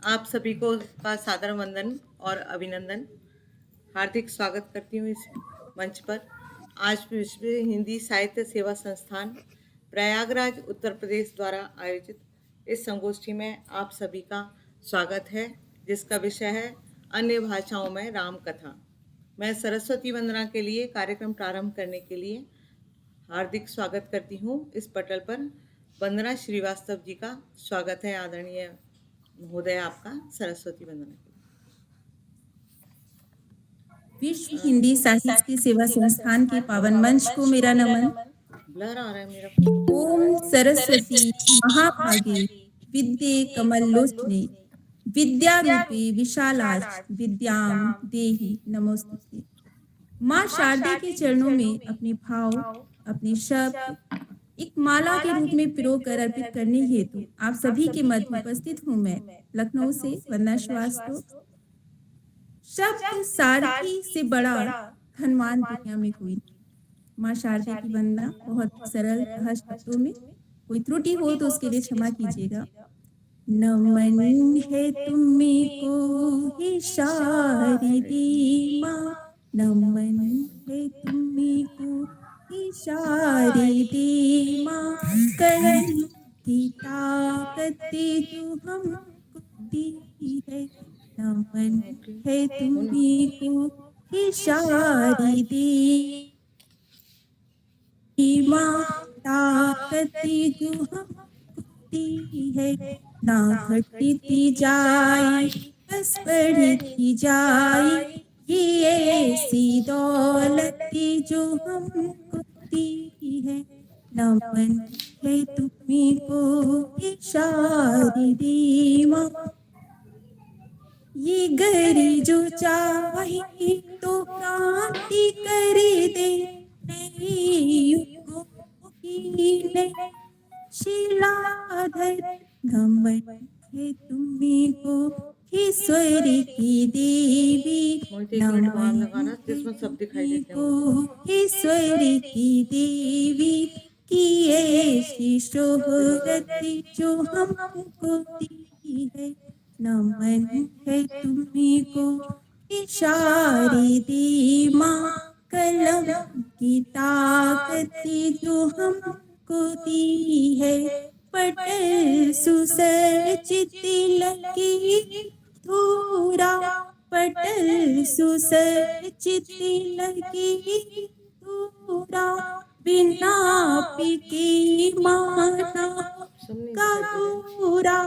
आप सभी को का सादर वंदन और अभिनंदन। हार्दिक स्वागत करती हूँ इस मंच पर। आज विश्व हिंदी साहित्य सेवा संस्थान प्रयागराज उत्तर प्रदेश द्वारा आयोजित इस संगोष्ठी में आप सभी का स्वागत है, जिसका विषय है अन्य भाषाओं में राम कथा। मैं सरस्वती वंदना के लिए कार्यक्रम प्रारंभ करने के लिए हार्दिक स्वागत करती हूँ। इस पटल पर वंदना श्रीवास्तव जी का स्वागत है। आदरणीय महोदय, आपका सरस्वती वंदना के विश्व हिंदी साहित्य सेवा संस्थान के पावन मंच को मेरा नमन। ब्लर आ रहा है मेरा। ओम सरस्वती महाभागे विद्ये कमलोचने विद्यारूपी विशालाक्ष विद्याम देहि नमोस्तुते। माँ शारदे के चरणों में अपने भाव, अपने शब्द एक माला के रूप में पिरो कर अर्पित करने हेतु आप सभी के मध्य उपस्थित हूँ। मैं लखनऊ से वंदना श्रीवास्तव। शब्द सारथी से बड़ा धनवान दुनिया में कोई नहीं। माँ शारदे की वंदना बहुत सरल सहज शब्दों में, कोई त्रुटि हो तो उसके लिए क्षमा कीजिएगा। नमन है तुम्हें को ही शारदी माँ, नमन है तुम्हें को ही शारदी माँ। कलम की ताकत जो हमको दी है, नमन है तुम्हें को ही शारदी माँ। ताकत जो हमको दी है, ना घटती जाए बस बढ़ती जाए। ये ऐसी दौलत जो हमको दी है, नमन है तुम्हें को शारदी माँ। ये गरी जो चाहे तो क्रांति कर दे, नए युगों की नई शिलाधर। नमन है तुम्हें को ईश्वर की देवी, नमन है तुम्हें को ईश्वर की देवी। की ऐसी शोहरत जो हमको दी है, नमन है तुम्हें को शारदी माँ। कलम की ताकत जो हमको दी है, पटल सुसज्जित लगी धूरा। पटल सुसज्जित लगी धूरा, बिना पिके माना का पूरा।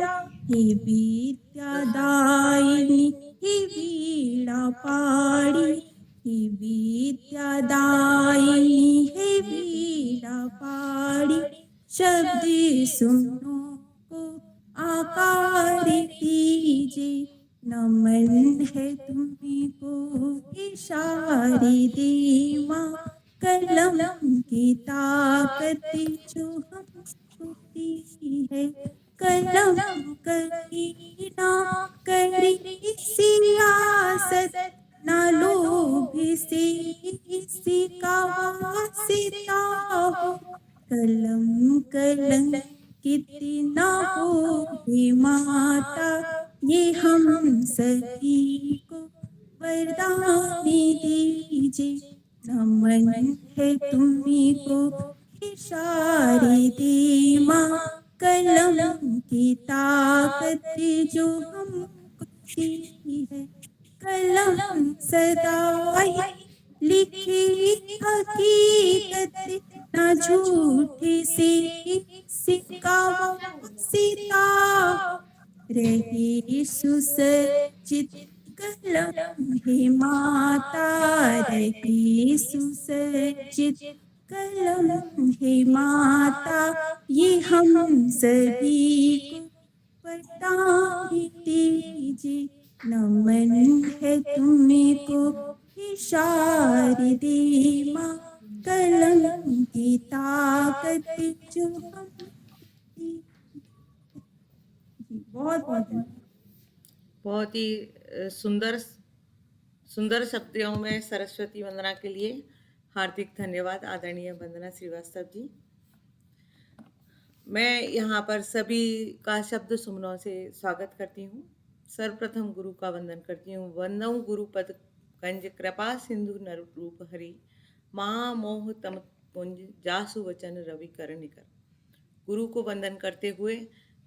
हे विद्यादायिनी हे वीणा पाणी, हे विद्यादायिनी हे वीणा पाणी। शब्द सुनो को आकार दीजिए, नमन है तुम्हें को शारदी माँ। कलम की ताकत जो हमको दी है, कलम करी ना करी सियासत, ना लोभ से किसी का वास्ता हो। कलम कलम कितना हो हे माता, ये हम सभी को वरदान दीजिए। नमन है तुम्हें को शारदी माँ। कलम की ताकत जो हमको दी है, कलम सदा लिखी हकीकत, ना झूठी सी सिक्का सीता। रही सुसज्जित कलम हे माता, रही सुसज्जित कलम हे माता। ये हम सभी को वरदान दीजिए, नमन है तुम्हें को शारदी माँ। कलम की ताकत जो हम बहुत ही सुंदर सुंदर शब्दों में सरस्वती वंदना के लिए हार्दिक धन्यवाद आदरणीय वंदना श्रीवास्तव जी। मैं यहाँ पर सभी का शब्द सुमनों से स्वागत करती हूँ। सर्वप्रथम गुरु का वंदन करती हूँ। वंदन गुरु पद कंज कृपा सिंधु नर रूप हरि, महा मोह तम पुंज जासु वचन रवि कर निकर। गुरु को वंदन करते हुए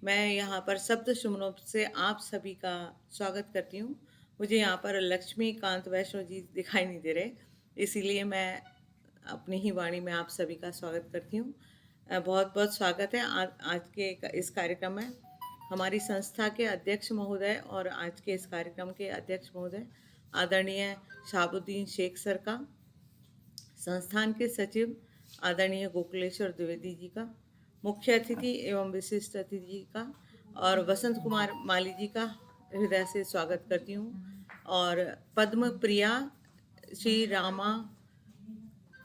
मैं यहाँ पर शब्द सुमनों से आप सभी का स्वागत करती हूँ। मुझे यहाँ पर लक्ष्मीकांत वैष्णव जी दिखाई नहीं दे रहे, इसीलिए मैं अपनी ही वाणी में आप सभी का स्वागत करती हूँ। बहुत बहुत स्वागत है आज के इस कार्यक्रम में। हमारी संस्था के अध्यक्ष महोदय और आज के इस कार्यक्रम के अध्यक्ष महोदय आदरणीय शहाबुद्दीन शेख सर का, संस्थान के सचिव आदरणीय गोकुलेश्वर द्विवेदी जी का, मुख्य अतिथि एवं विशिष्ट अतिथि का और वसंत कुमार माली जी का हृदय से स्वागत करती हूँ। और पद्म प्रिया श्री रामा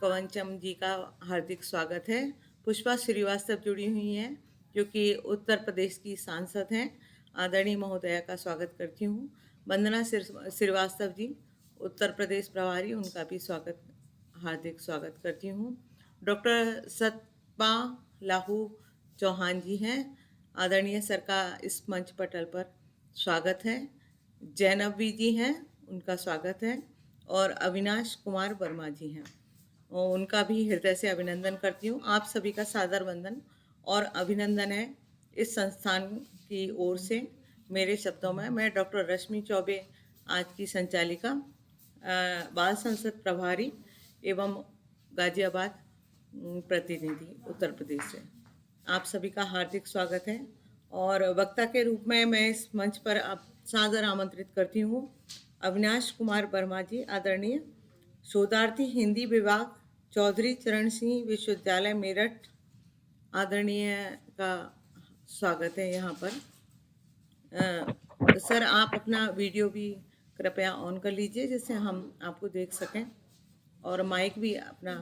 कवंचम जी का हार्दिक स्वागत है। पुष्पा श्रीवास्तव जुड़ी हुई हैं जो कि उत्तर प्रदेश की सांसद हैं, आदरणीय महोदया का स्वागत करती हूँ। वंदना श्रीवास्तव जी उत्तर प्रदेश प्रभारी, उनका भी हार्दिक स्वागत करती हूँ। डॉक्टर सतपा लाहू चौहान जी हैं, आदरणीय सर का इस मंच पटल पर स्वागत है। जैनबी जी हैं, उनका स्वागत है। और अविनाश कुमार वर्मा जी हैं, और उनका भी हृदय से अभिनंदन करती हूँ। आप सभी का सादर वंदन और अभिनंदन है इस संस्थान की ओर से। मेरे शब्दों में मैं डॉक्टर रश्मि चौबे, आज की संचालिका, बाल संसद प्रभारी एवं गाजियाबाद प्रतिनिधि उत्तर प्रदेश से, आप सभी का हार्दिक स्वागत है। और वक्ता के रूप में मैं इस मंच पर आप सादर आमंत्रित करती हूँ अविनाश कुमार वर्मा जी, आदरणीय शोधार्थी हिंदी विभाग, चौधरी चरण सिंह विश्वविद्यालय मेरठ, आदरणीय का स्वागत है यहाँ पर। सर, आप अपना वीडियो भी कृपया ऑन कर लीजिए जिससे हम आपको देख सकें, और माइक भी अपना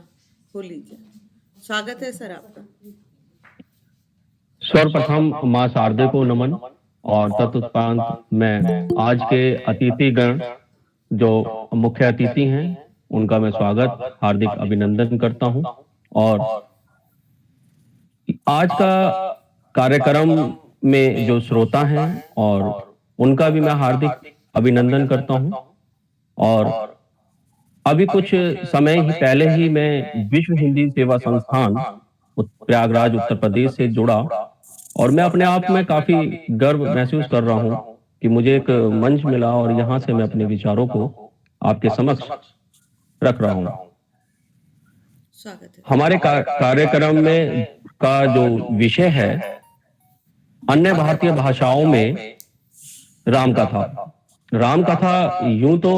खोल लीजिए। स्वागत है सर आपका। सर्वप्रथम मां शारदे को नमन और तत्पश्चात मैं आज के अतिथिगण जो मुख्य अतिथि हैं उनका मैं स्वागत हार्दिक अभिनंदन करता हूं। और आज का कार्यक्रम में जो श्रोता हैं और उनका भी मैं हार्दिक अभिनंदन करता हूं। और अभी कुछ समय ही पहले ही मैं विश्व हिंदी सेवा संस्थान प्रयागराज उत्तर प्रदेश से जुड़ा, और मैं अपने आप में काफी गर्व महसूस कर रहा हूं कि मुझे एक मंच मिला और यहां से मैं अपने विचारों को आपके समक्ष रख रहा हूं। स्वागत है। हमारे कार्यक्रम में का जो विषय है अन्य भारतीय भाषाओं में राम कथा। राम कथा यूं तो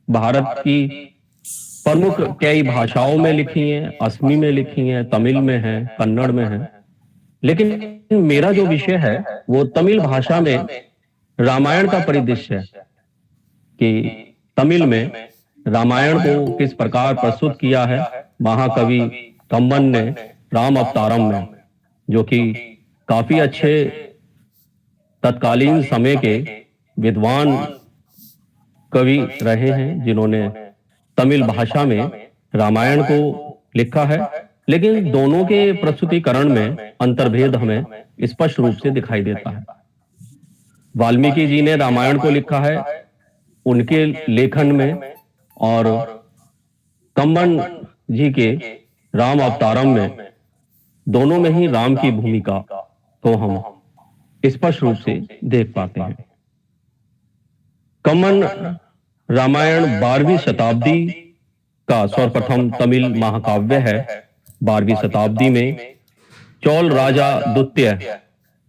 भारत की प्रमुख कई भाषाओं में लिखी है, असमी में लिखी है, तमिल में है, कन्नड़ में है, लेकिन मेरा जो विषय है वो तमिल भाषा में रामायण का परिदृश्य है कि तमिल में रामायण को किस प्रकार प्रस्तुत किया है महाकवि कम्बन ने राम अवतारम में, जो कि काफी अच्छे तत्कालीन समय के विद्वान कवि रहे हैं जिन्होंने तमिल भाषा में रामायण को लिखा है। लेकिन दोनों के प्रस्तुतिकरण में अंतर्भेद हमें स्पष्ट रूप से दिखाई देता है। वाल्मीकि जी ने रामायण को लिखा है उनके लेखन में, और कम्बन जी के राम अवतारम में, दोनों में ही राम की भूमिका को हम स्पष्ट रूप से देख पाते हैं। कम्बन रामायण 12वीं शताब्दी का सर्वप्रथम तमिल महाकाव्य है। 12वीं शताब्दी में चोल राजा द्वितीय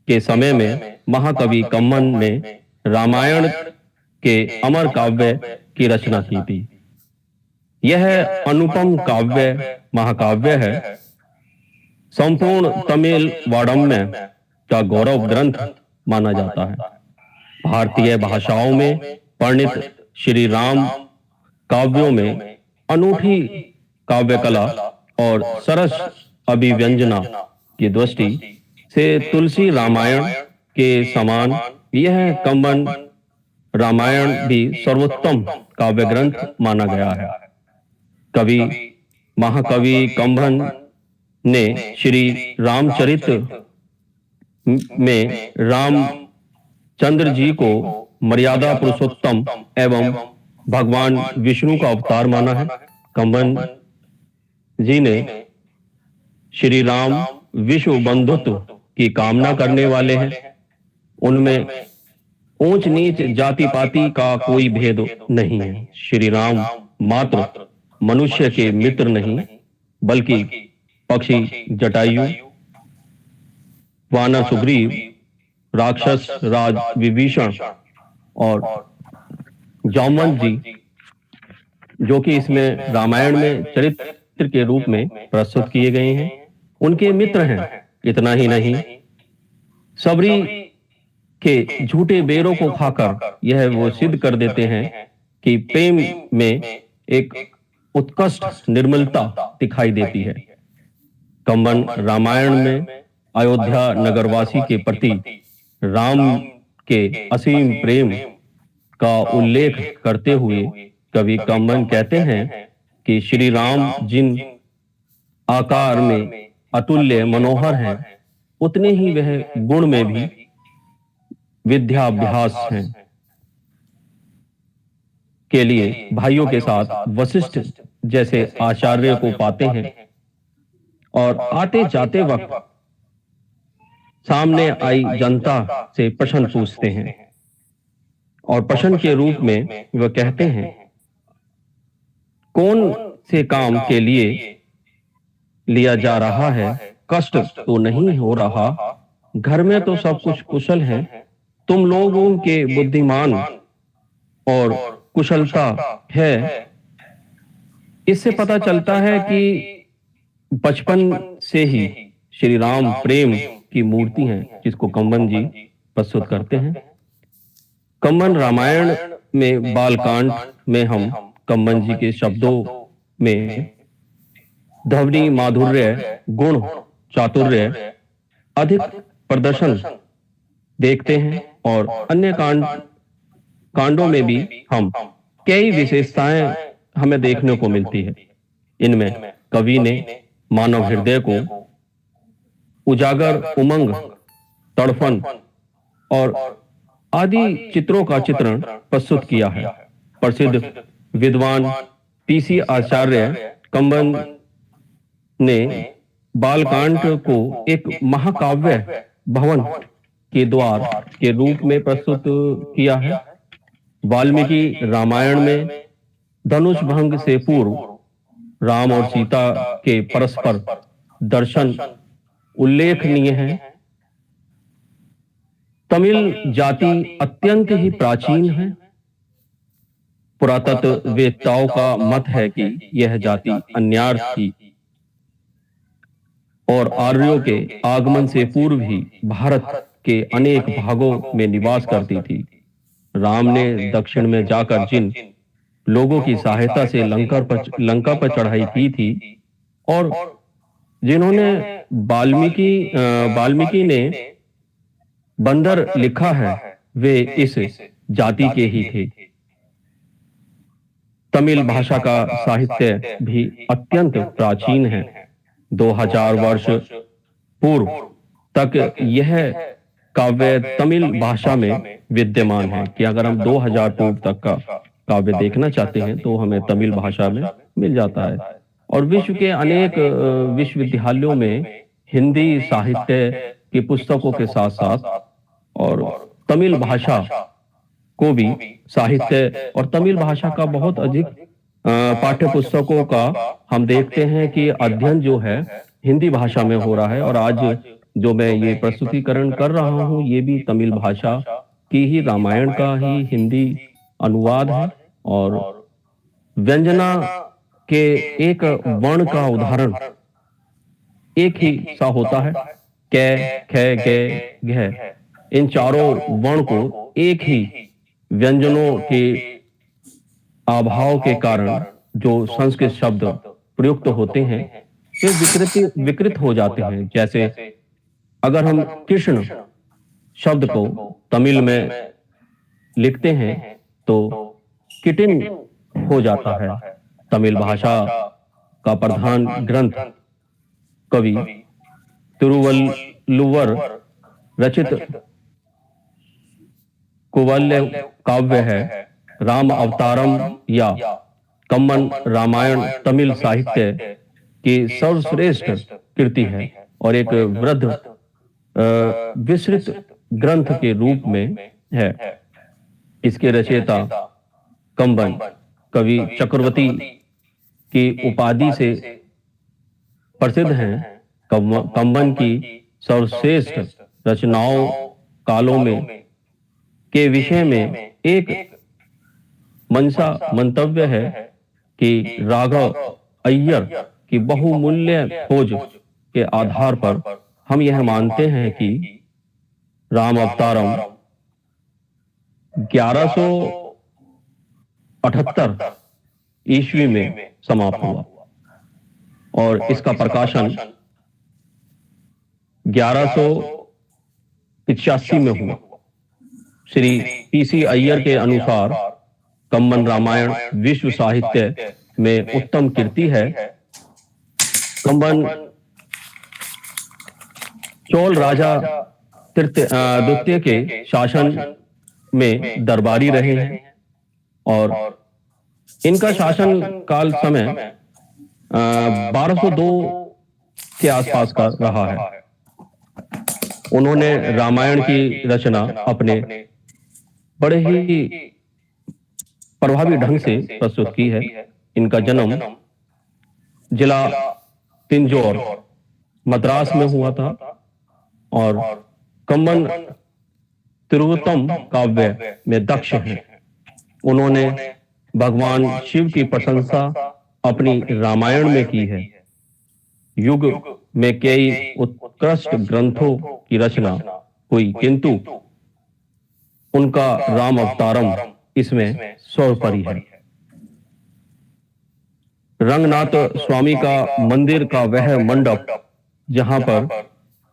के समय में महाकवि कम्बन ने रामायण के अमर काव्य की रचना की थी। यह अनुपम काव्य महाकाव्य है। संपूर्ण तमिल वाङ्मय का गौरव ग्रंथ माना जाता है। भारतीय भाषाओं में वर्णित श्री राम काव्यों में अनूठी काव्य कला और सरस अभिव्यंजना की दृष्टि से तुलसी रामायण के समान यह कम्बन रामायण भी सर्वोत्तम काव्य ग्रंथ माना गया है। कवि महाकवि कम्बन ने श्री रामचरित में रामचंद्र जी को मर्यादा पुरुषोत्तम एवं भगवान विष्णु का अवतार माना है। कंबन जी ने श्री राम विश्व बंधुत्व की कामना करने वाले हैं। उनमें ऊंच नीच जाति पाति का कोई भेद नहीं है। श्री राम मात्र मनुष्य के मित्र नहीं बल्कि पक्षी जटायु, वानर सुग्रीव, राक्षस राज विभीषण और जामवंत जी, जो कि इसमें रामायण में चरित्र के रूप में प्रस्तुत किए गए हैं, उनके मित्र हैं। इतना ही नहीं, सबरी के झूठे बेरों को खाकर यह वो सिद्ध कर देते हैं कि प्रेम में एक उत्कृष्ट निर्मलता दिखाई देती है। कंबन रामायण में अयोध्या नगरवासी के प्रति राम के असीम प्रेम का उल्लेख करते हुए कवि कंबन कहते हैं कि श्री राम जिन आकार में अतुल्य मनोहर हैं, उतने ही वह गुण में भी विद्याभ्यास हैं के लिए भाइयों के साथ वशिष्ठ जैसे आचार्य को पाते हैं और आते जाते वक्त सामने आई जनता से प्रश्न पूछते हैं और प्रश्न के रूप में वह कहते हैं, कौन से काम के लिए लिया जा रहा है? कष्ट तो नहीं हो रहा? घर में तो सब कुछ कुशल है। तुम लोगों के बुद्धिमान और कुशलता है। इससे पता चलता है कि बचपन से ही श्री राम प्रेम की मूर्ति हैं, जिसको कंबन जी प्रस्तुत करते हैं। कंबन रामायण में बालकांड में हम कंबन जी के शब्दों में ध्वनि माधुर्य, गुण, चातुर्य अधिक प्रदर्शन देखते हैं और अन्य कांडों में भी हम कई विशेषताएं हमें देखने को मिलती है। इनमें कवि ने मानव हृदय को उजागर, उमंग, तड़फन और आदि चित्रों का चित्रण प्रस्तुत किया है। प्रसिद्ध विद्वान पीसी आचार्य कंबन ने बालकांड को एक महाकाव्य भवन के द्वार के रूप में प्रस्तुत किया है। वाल्मीकि रामायण में धनुष भंग से पूर्व राम और सीता के परस्पर दर्शन उल्लेखनीय है। तमिल जाति अत्यंत ही प्राचीन है। पुरातत्व वेत्ताओं का मत है कि यह जाति अन्यार्थ थी और आर्यों के आगमन से पूर्व ही भारत के अनेक भागों में निवास करती थी। राम ने दक्षिण में जाकर जिन लोगों की सहायता से लंका पर चढ़ाई की थी और जिन्होंने वाल्मीकि ने बंदर लिखा है, वे इस जाति के ही थे। तमिल भाषा का साहित्य भी अत्यंत प्राचीन है। 2000 वर्ष पूर्व तक यह काव्य तमिल भाषा में विद्यमान है कि अगर हम 2000 पूर्व तक का काव्य देखना चाहते हैं तो हमें तमिल भाषा में मिल जाता है। और विश्व के अनेक विश्वविद्यालयों में हिंदी साहित्य की पुस्तकों के साथ साथ और तमिल भाषा को भी साहित्य और तमिल भाषा का बहुत अधिक पाठ्य पुस्तकों का हम देखते हैं कि अध्ययन जो है हिंदी भाषा में हो रहा है। और आज जो मैं ये प्रस्तुतिकरण कर रहा हूँ, ये भी तमिल भाषा की ही रामायण का ही हिंदी अनुवाद है। और व्यंजना के एक वर्ण का उदाहरण एक ही सा होता है, कै, खे, गे, घ। इन चारों वर्ण को एक ही व्यंजनों के अभाव के कारण जो संस्कृत शब्द प्रयुक्त होते हैं वे विकृत हो जाते हैं। जैसे अगर हम कृष्ण शब्द को तमिल में लिखते हैं तो किटिन हो जाता है। तमिल भाषा का प्रधान ग्रंथ कवि तिरुवल्लुवर रचित कुवल्य काव्य है, राम अवतारम या कम्मन रामायण तमिल साहित्य की सर्वश्रेष्ठ कृति है और एक वृद्ध विस्तृत ग्रंथ के रूप में है। इसके रचयिता कंबन कवि चक्रवर्ती की उपाधि से प्रसिद्ध हैं। कंबन की सर्वश्रेष्ठ रचनाओं कालों में के विषय में एक मनसा मंतव्य है कि राघव अय्यर की बहुमूल्य खोज के आधार पर हम यह मानते हैं कि राम अवतारम 1178 ईस्वी में समाप्त हुआ और इसका प्रकाशन 1185 में हुआ। श्री पीसी अय्यर के अनुसार कम्मन रामायण विश्व साहित्य में उत्तम कृति है। कंबन चोल राजा द्वितीय के शासन में दरबारी रहे हैं और इनका शासन काल समय 1202 के आसपास का रहा है। उन्होंने रामायण की रचना अपने बड़े ही प्रभावी ढंग से प्रस्तुत की है। इनका जन्म जिला तिंजौर मद्रास में हुआ था और कम्मन तिरुवतम काव्य में दक्ष हैं। उन्होंने भगवान शिव की प्रशंसा अपनी रामायण में की है। युग में कई उत्कृष्ट ग्रंथों की रचना हुई, किंतु उनका राम अवतारम इसमें सर्वोपरि है। रंगनाथ स्वामी का मंदिर का वह मंडप जहां पर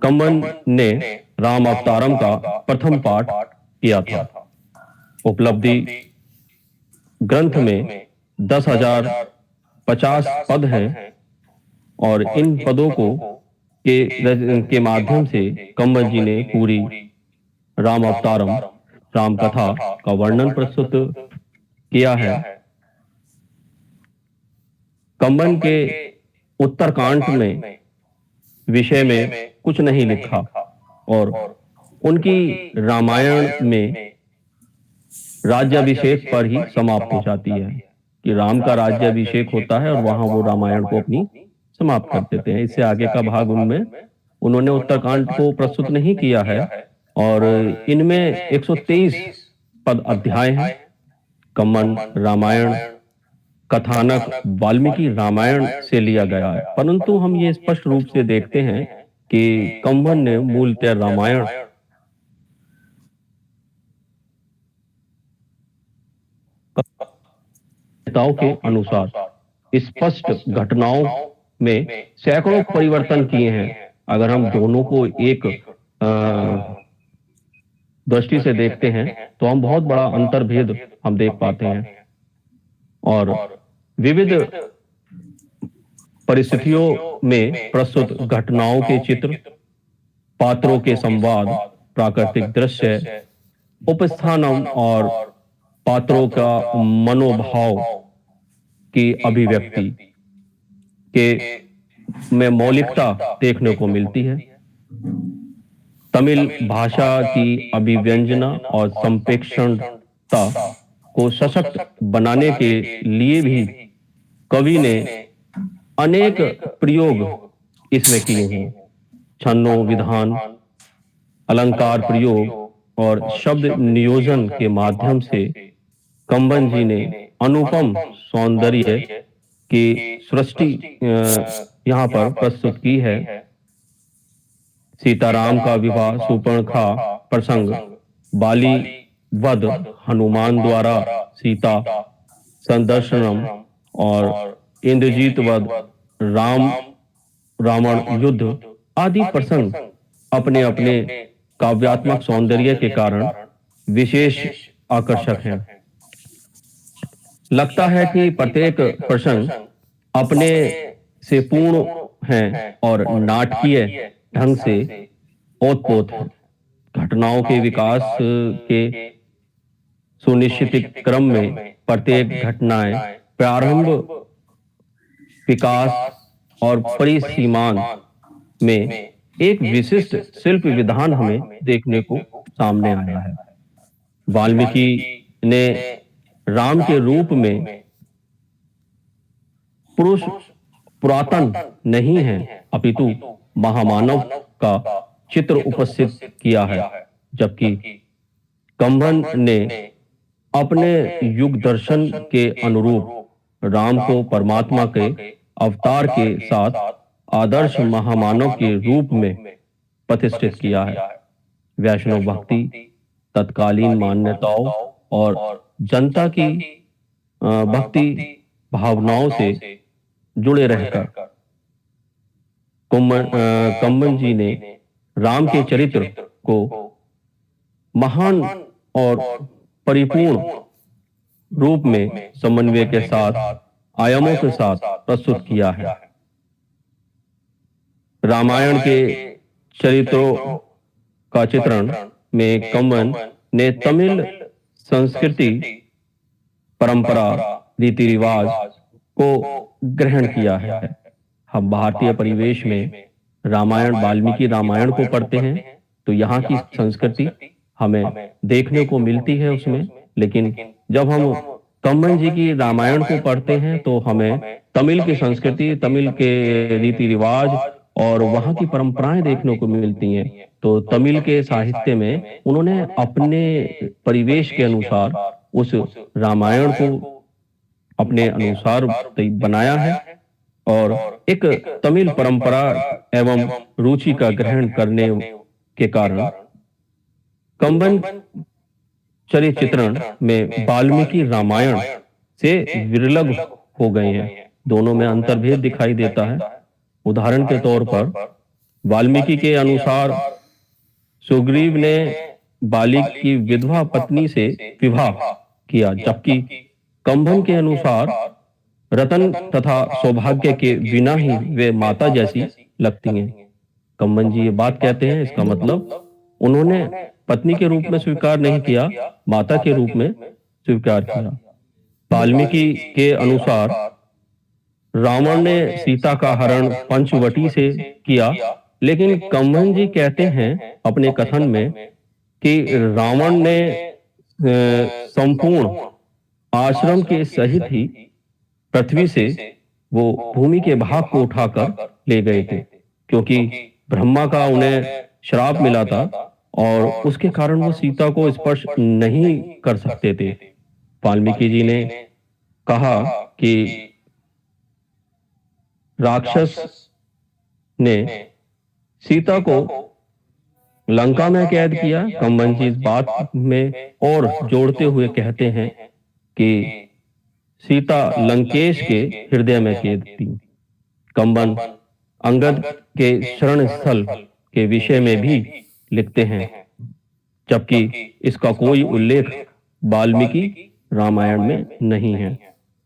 कंबन ने राम अवतारम का प्रथम पाठ किया था। उपलब्धि ग्रंथ में 10,050 पद हैं और इन पदों को के माध्यम से कंबन जी ने पूरी राम अवतारम राम कथा का वर्णन प्रस्तुत किया है। कंबन के उत्तरकांड में विषय में कुछ नहीं लिखा और उनकी रामायण में राज्याभिषेक पर ही समाप्त हो जाती है कि राम का राज्याभिषेक होता है और वहां वो रामायण को अपनी समाप्त कर देते हैं। इससे आगे का भाग उनमें उन्होंने उत्तरकांड को प्रस्तुत नहीं किया है और इनमें 123 पद अध्याय हैं। कंबन रामायण कथानक वाल्मीकि रामायण से लिया गया है, परंतु हम ये स्पष्ट रूप से देखते हैं कि कंबन ने मूलतः रामायण नेताओं के अनुसार स्पष्ट घटनाओं में सैकड़ों परिवर्तन किए हैं। अगर हम दोनों को एक दृष्टि से देखते हैं तो हम बहुत बड़ा अंतर्भेद हम देख पाते हैं और विविध परिस्थितियों में प्रस्तुत घटनाओं के चित्र, पात्रों के संवाद, प्राकृतिक दृश्य, उपस्थानम और पात्रों का मनोभाव की अभिव्यक्ति के में मौलिकता देखने को मिलती है। तमिल भाषा की अभिव्यंजना और संप्रेषणता को सशक्त बनाने के लिए भी कवि ने अनेक प्रयोग इसमें किए हैं। छन्नों विधान, अलंकार प्रयोग और शब्द नियोजन के माध्यम से कंबन जी ने अनुपम सौंदर्य की सृष्टि यहाँ पर प्रस्तुत की है। सीताराम का विवाह, सुपर्णखा प्रसंग, बाली वध, हनुमान द्वारा सीता संदर्शनम और इंद्रजीत वध, रावण युद्ध आदि प्रसंग अपने अपने काव्यात्मक सौंदर्य के कारण विशेष आकर्षक हैं। लगता है कि प्रत्येक प्रसंग अपने से पूर्ण है और नाटकीय ढंग से ओतप्रोत है। घटनाओं के विकास के सुनिश्चित क्रम में प्रत्येक घटनाएं प्रारंभ, विकास और परिसीमांत में एक विशिष्ट शिल्प विधान हमें देखने को सामने आया है। वाल्मीकि ने राम के रूप में पुरुष पुरातन नहीं है, अपितु महामानव का चित्र उपस्थित किया है, जबकि कंबन ने अपने युग दर्शन के अनुरूप राम को परमात्मा के अवतार के साथ आदर्श महामानव के रूप में प्रतिष्ठित किया है। वैष्णव भक्ति तत्कालीन मान्यताओं और जनता की भक्ति भावनाओं से जुड़े रहकर कंबन जी ने राम के चरित्र को महान और परिपूर्ण रूप में समन्वय के साथ आयामों के साथ प्रस्तुत किया है। रामायण के चरित्रों का चित्रण में कंबन ने तमिल संस्कृति, परंपरा, रीति रिवाज को ग्रहण किया है। हम भारतीय परिवेश में रामायण, वाल्मीकि रामायण को पढ़ते हैं तो यहाँ की संस्कृति हमें देखने को मिलती है उसमें, लेकिन जब हम कंबन जी की रामायण को पढ़ते हैं तो हमें तमिल की संस्कृति, तमिल के रीति रिवाज और वहाँ की परंपराएं देखने को मिलती हैं। तो तमिल के साहित्य में उन्होंने अपने परिवेश के अनुसार उस रामायण को अपने अनुसार बनाया है और एक तमिल परंपरा एवं रुचि का ग्रहण करने के कारण कंबन चरित्र चित्रण में वाल्मीकि रामायण से विरल हो गए हैं। दोनों में अंतर्भेद दिखाई देता है। उदाहरण के तौर पर वाल्मीकि के अनुसार सुग्रीव ने बाली की विधवा पत्नी से विवाह किया, जबकि कंबन के अनुसार रतन तथा सौभाग्य के बिना ही वे माता जैसी लगती हैं। कंबन जी ये बात कहते हैं, इसका मतलब उन्होंने पत्नी के रूप में स्वीकार नहीं किया, माता के रूप में स्वीकार किया। वाल्मीकि के अनुसार रावण ने सीता का हरण पंचवटी से किया, लेकिन कंबन जी कहते हैं अपने कथन में कि रावण ने संपूर्ण आश्रम के सहित ही पृथ्वी से वो भूमि के भाग को उठाकर ले गए थे, क्योंकि ब्रह्मा का उन्हें श्राप मिला था और उसके कारण वो सीता को स्पर्श नहीं कर सकते थे। वाल्मीकि जी ने कहा कि राक्षस ने सीता को लंका में कैद किया। कंबन जी इस बात में और जोड़ते हुए कहते हैं कि सीता लंकेश के हृदय में कैद थी। कंबन अंगद के शरण स्थल के विषय में भी लिखते हैं, जबकि इसका कोई उल्लेख वाल्मीकि रामायण में नहीं है।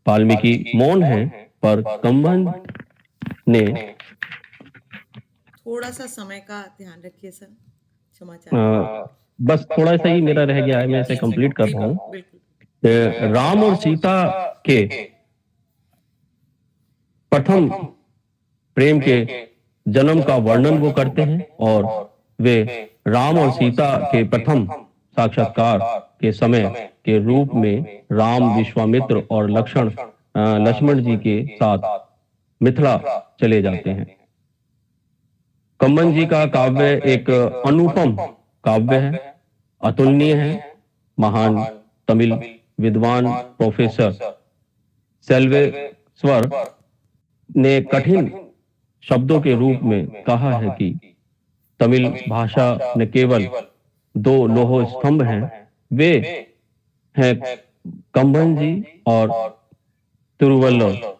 वाल्मीकि मौन है, पर कंबन ने थोड़ा सा समय का ध्यान रखिए सर, क्षमा चाहते बस थोड़ा सा ही मेरा रह गया है, मैं इसे कंप्लीट कर रहा हूँ। बिल्कुल। राम और सीता के प्रथम प्रेम के जन्म का वर्णन वो करते हैं और वे राम और सीता के प्रथम साक्षात्कार के समय के रूप में राम, विश्वामित्र और लक्ष्मण जी के साथ मिथिला चले जाते हैं। कंबन जी का काव्य एक अनुपम काव्य है, अतुलनीय है। महान तमिल विद्वान प्रोफेसर सेल्वेस्वर ने कठिन शब्दों के रूप में कहा है कि तमिल भाषा न केवल दो लोह स्तंभ हैं, वे हैं कंबन जी और तिरुवल्लुवर।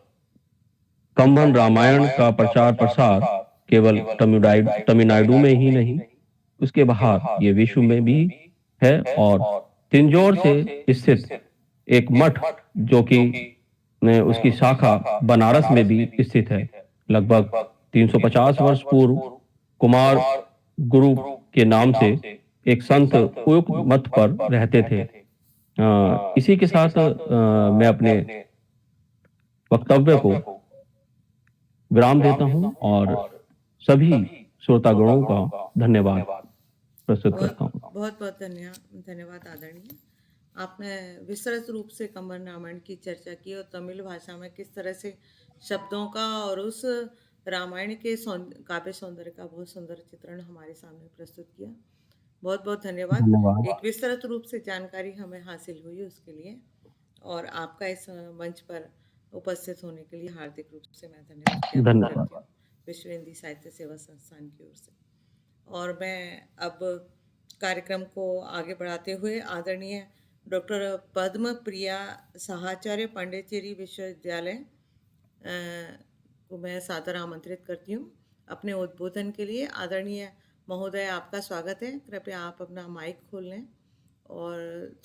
कंबन रामायण का प्रचार प्रसार केवल तमिलनाडु में ही नहीं, उसके बाहर ये विश्व में भी है। और तिंजौर से स्थित एक मठ जो कि उसकी शाखा बनारस में भी स्थित है, लगभग 350 वर्ष पूर्व कुमार गुरु के नाम से एक संत उपयुक्त मठ पर रहते थे। इसी के साथ मैं अपने वक्तव्य को विराम देता हूं और सभी श्रोतागणों का धन्यवाद प्रस्तुत करता हूं। बहुत बहुत धन्यवाद आदरणीय। आपने विस्तृत रूप से कंबर रामायण की चर्चा की और तमिल भाषा में किस तरह से शब्दों का और उस रामायण के काव्य सौंदर्य का बहुत सुंदर चित्रण हमारे सामने प्रस्तुत किया। बहुत बहुत धन्यवाद। धन्यवाद। एक विस्तृत रूप से जानकारी हमें हासिल हुई उसके लिए और आपका इस मंच पर उपस्थित होने के लिए हार्दिक रूप से मैं धन्यवाद ज्ञापित करती हूँ विश्व हिंदी साहित्य सेवा संस्थान की ओर से। और मैं अब कार्यक्रम को आगे बढ़ाते हुए आदरणीय डॉक्टर पद्म प्रिया साहाचार्य पांडिचेरी विश्वविद्यालय को मैं सादर आमंत्रित करती हूँ अपने उद्बोधन के लिए। आदरणीय महोदय, आपका स्वागत है। कृपया आप अपना माइक खोल लें और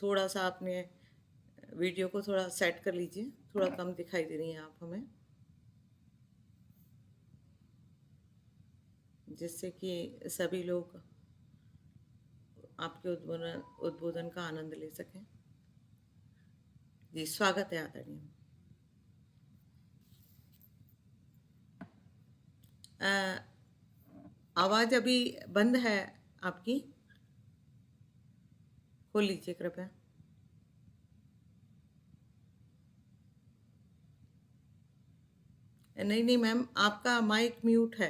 थोड़ा सा अपने वीडियो को थोड़ा सेट कर लीजिए, थोड़ा कम दिखाई दे रही हैं आप हमें, जिससे कि सभी लोग आपके उद्बोधन का आनंद ले सकें। जी, स्वागत है आदरणीय। आवाज अभी बंद है आपकी, खोल लीजिए कृपया। नहीं नहीं मैम, आपका माइक म्यूट है।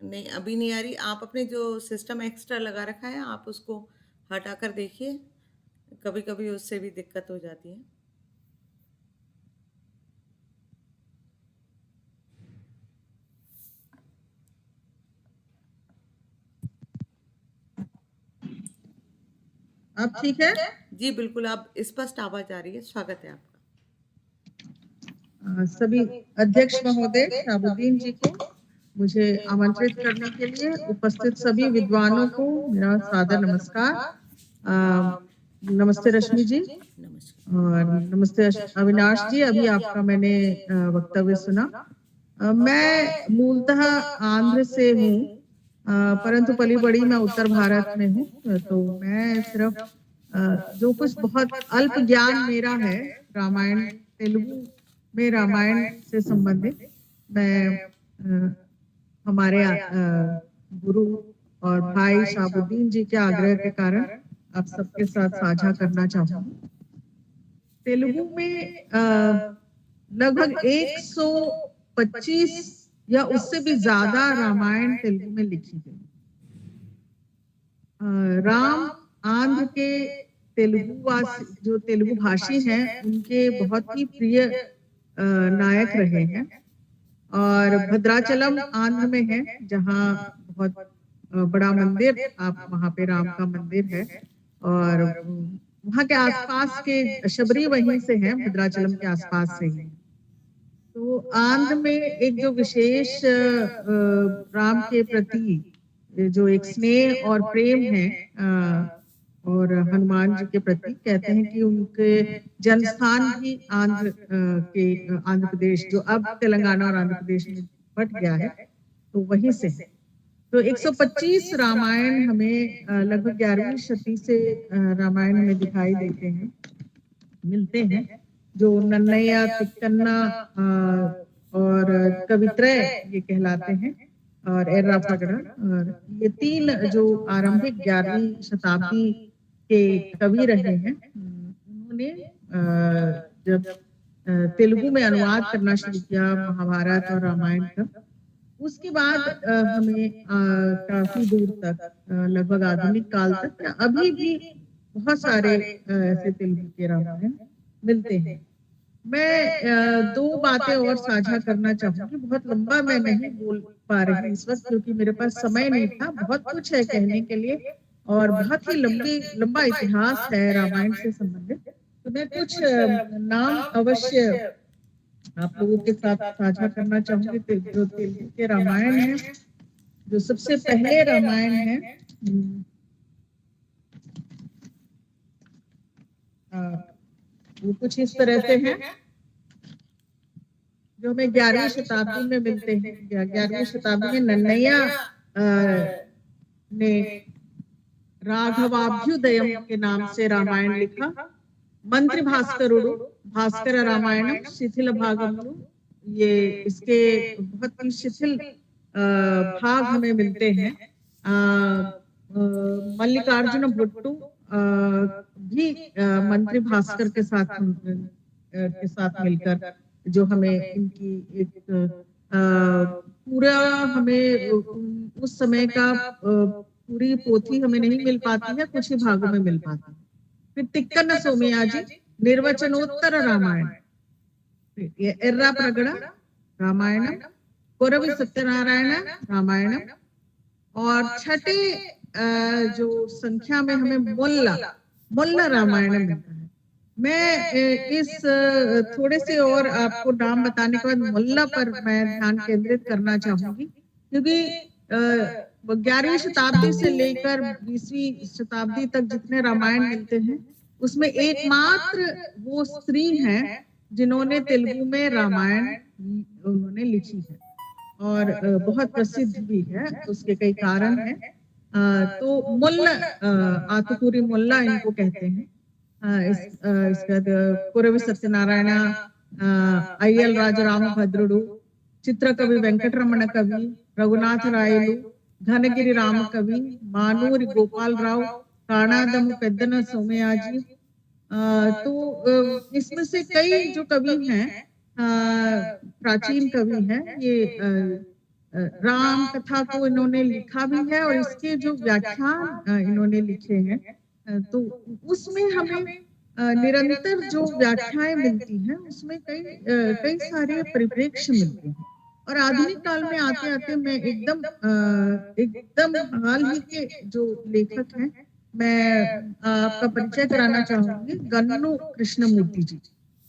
नहीं, अभी नहीं आ रही। आप अपने जो सिस्टम एक्स्ट्रा लगा रखा है आप उसको हटा कर देखिए, कभी कभी उससे भी दिक्कत हो जाती है। अब ठीक है? जी बिल्कुल, आप स्पष्ट आवाज आ रही है। स्वागत है आपका। सभी अध्यक्ष महोदय शाहबुद्दीन जी को मुझे आमंत्रित करने के लिए उपस्थित सभी विद्वानों को मेरा सादर नमस्कार। नमस्ते रश्मि जी नमस्कार। और नमस्ते अविनाश जी। अभी आपका मैंने वक्तव्य सुना। मैं मूलतः आंध्र से हूँ, परंतु पली बड़ी मैं उत्तर भारत में हूँ। तो मैं सिर्फ जो कुछ बहुत अल्प ज्ञान मेरा है रामायण, तेलुगु में रामायण से संबंधित, मैं हमारे गुरु और भाई शाहबुद्दीन जी के आग्रह के कारण आप सबके साथ साझा करना चाहूंगी। तेलुगु में लगभग 125 या उससे भी ज्यादा रामायण तेलुगु में लिखी गई। राम आंध्र के जो तेलुगु भाषी हैं उनके बहुत ही प्रिय नायक रहे हैं। और भद्राचलम आंध्र में है, जहाँ बहुत बड़ा मंदिर, आप वहाँ पे राम का मंदिर है। और वहाँ के आसपास के शबरी वहीं से है, भद्राचलम के आसपास से ही। तो आंध्र में एक जो विशेष राम के प्रति जो एक स्नेह और प्रेम है, और हनुमान जी के प्रति कहते हैं कि उनके जन्मस्थान भी आंध्र प्रदेश, जो अब तेलंगाना और आंध्र प्रदेश में बट गया है, तो वहीं से है। तो 125 रामायण हमें लगभग 11वीं शती से रामायण में दिखाई देते हैं, मिलते हैं, जो नन्नैया, तिक्कन्ना और कवित्रय ये कहलाते हैं, और एर्रा फगड़ा। और ये 3 जो आरंभिक 11वीं शताब्दी के कवि रहे हैं, उन्होंने जब तेलुगु में अनुवाद करना शुरू किया महाभारत और रामायण का, उसके बाद हमें काफी दूर तक, लगभग आधुनिक काल तक, अभी भी बहुत सारे ऐसे तेलुगु के रामायण मिलते हैं। मैं 2 बातें और साझा करना चाहूंगी। बहुत लंबा मैं नहीं बोल पा रही इस वक्त, क्योंकि मेरे पास समय नहीं था। बहुत कुछ है कहने के लिए और बहुत ही लंबा इतिहास है रामायण से संबंधित। तो मैं कुछ नाम अवश्य आप लोगों के साथ साझा करना चाहूंगी। जो तेलुगु के रामायण है, जो सबसे पहले रामायण है, वो कुछ इस तरह से है, जो हमें 11वीं शताब्दी में मिलते हैं। 11वीं शताब्दी में नन्नैया ने राघवाभ्युदयम के नाम से रामायण लिखा। मंत्री भास्करुडु, भास्कर रामायणम शिथिल भागम, ये इसके बहुत ही शिथिल भाग हमें मिलते हैं। मल्लिकार्जुन भट्टू भी मंत्री भास्कर के साथ मिलकर जो हमें इनकी एक पूरा हमें उस समय का पूरी पोथी हमें नहीं मिल पाती है, कुछ ही भागों में मिल पाती है। फिर तिक्कन सोमयाजी निर्वचनोत्तर रामायण, ये एर्रा प्रगड़ रामायणम, कोरवी सत्यनारायण रामायणम, और छठे जो संख्या में हमें मोल्ला रामायण मिलता है। मैं इस थोड़े से और आपको नाम बताने के बाद मोल्ला पर मैं ध्यान केंद्रित करना चाहूंगी, क्योंकि 11वीं शताब्दी से लेकर 20वीं शताब्दी तक जितने रामायण मिलते हैं उसमें एकमात्र वो स्त्री हैं जिन्होंने तेलुगु में रामायण उन्होंने लिखी है और बहुत प्रसिद्ध भी है। उसके कई कारण हैं। तो मुल्ला आतुकूरी मुल्ला इनको कहते हैं। इसका कुरवी सत्यनारायण, अय्यल राजराम भद्रुडु, चित्रकवि वेंकटरमण कवि, रघुनाथ रायलु, घनगिरी राम कवि, मानूरी गोपाल राव, काणादम पेद्दन सोमयाजी। तो इसमें से कई जो कवि हैं प्राचीन कवि हैं, ये राम कथा को इन्होंने लिखा भी है और इसके जो व्याख्यान इन्होंने लिखे हैं, तो उसमें हमें निरंतर जो व्याख्याएं मिलती हैं उसमें कई सारे परिप्रेक्ष्य मिलते हैं। और आधुनिक काल में आते आते मैं एकदम हाल ही के जो लेखक हैं, मैं आपका परिचय कराना चाहूंगी गन्नू कृष्णमूर्ति जी।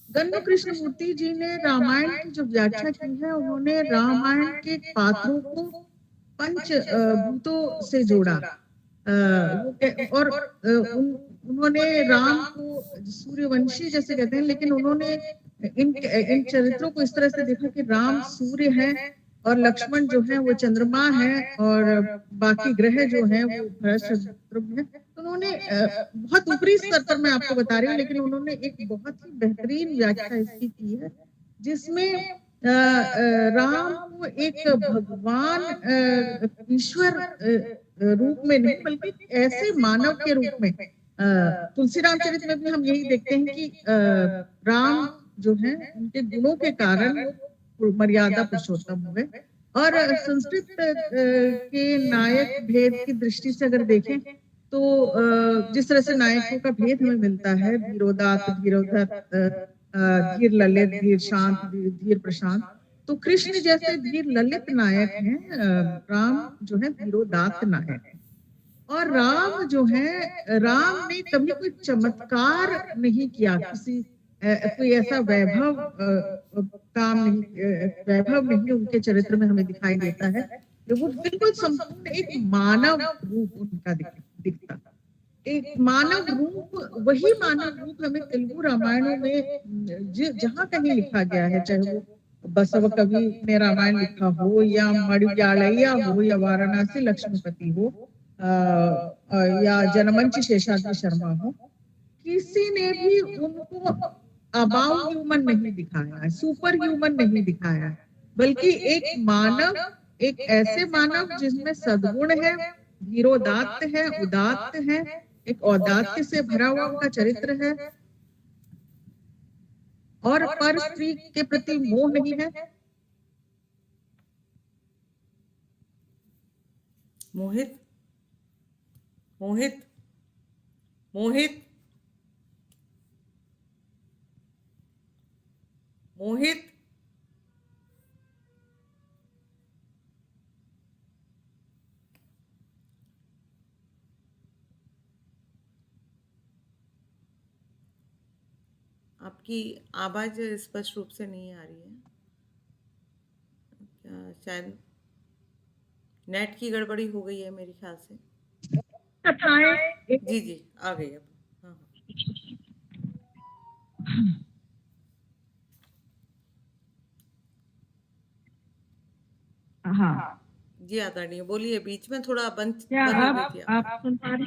गन्नू कृष्णमूर्ति जी ने रामायण की जो व्याख्या की है, उन्होंने रामायण के पात्रों को पंच भूतों से जोड़ा। और उन्होंने राम को सूर्यवंशी जैसे कहते हैं, लेकिन उन्होंने इन चरित्रों को इस तरह से देखा कि राम सूर्य है और लक्ष्मण जो है वो चंद्रमा है और बाकी ग्रह जो है वो शत्रुघ्न है। तो उन्होंने बहुत ऊपरी स्तर पर मैं आपको बता रही हूँ, लेकिन उन्होंने एक बहुत ही बेहतरीन व्याख्या इसकी की है, जिसमें राम को एक भगवान ईश्वर रूप में नहीं बल्कि ऐसे मानव के रूप में, तुलसीराम चरित में भी हम यही देखते हैं कि राम जो है उनके गुणों के कारण वो मर्यादा पुरुषोत्तम हुए। और संस्कृत के नायक भेद की दृष्टि से अगर देखें तो जिस तरह से नायकों का भेद हमें मिलता है, धीरोदात्त, धीरोधत, धीर ललित, धीर शांत, धीर प्रशांत, तो कृष्ण जैसे धीर ललित नायक हैं, राम जो है धीरोदात्त नायक है। और राम जो है, राम ने कभी कोई चमत्कार नहीं किया, किसी कोई ऐसा वैभव नहीं उनके चरित्र में हमें दिखाई देता है। वो बिल्कुल संपूर्ण एक मानव रूप उनका दिखता, एक मानव रूप, वही मानव रूप हमें तेलुगु रामायणों में जहाँ कहीं लिखा गया है, चाहे वो बसव कवि ने रामायण लिखा हो या मड़ियालैया हो या वाराणसी लक्ष्मीपति हो या जनमंच शेषाद्रि शर्मा हो, किसी ने भी उनको अबाउ ह्यूमन नहीं दिखाया है, सुपर ह्यूमन नहीं दिखाया है, बल्कि एक मानव, एक ऐसे मानव जिसमें सद्गुण है, धीरोदात्त है, उदात्त है, एक औदात्य से भरा हुआ उनका चरित्र है और पर स्त्री के प्रति मोह नहीं है। मोहित मोहित मोहित मोहित आपकी आवाज स्पष्ट रूप से नहीं आ रही है, क्या शायद नेट की गड़बड़ी हो गई है मेरे ख्याल से। कथाएं जी जी आ गई अब। हाँ हाँ, जी आदरणीय, बोलिए, बीच में थोड़ा बंद क्या बंद हो गई थी आप। आप सुन पा रहे?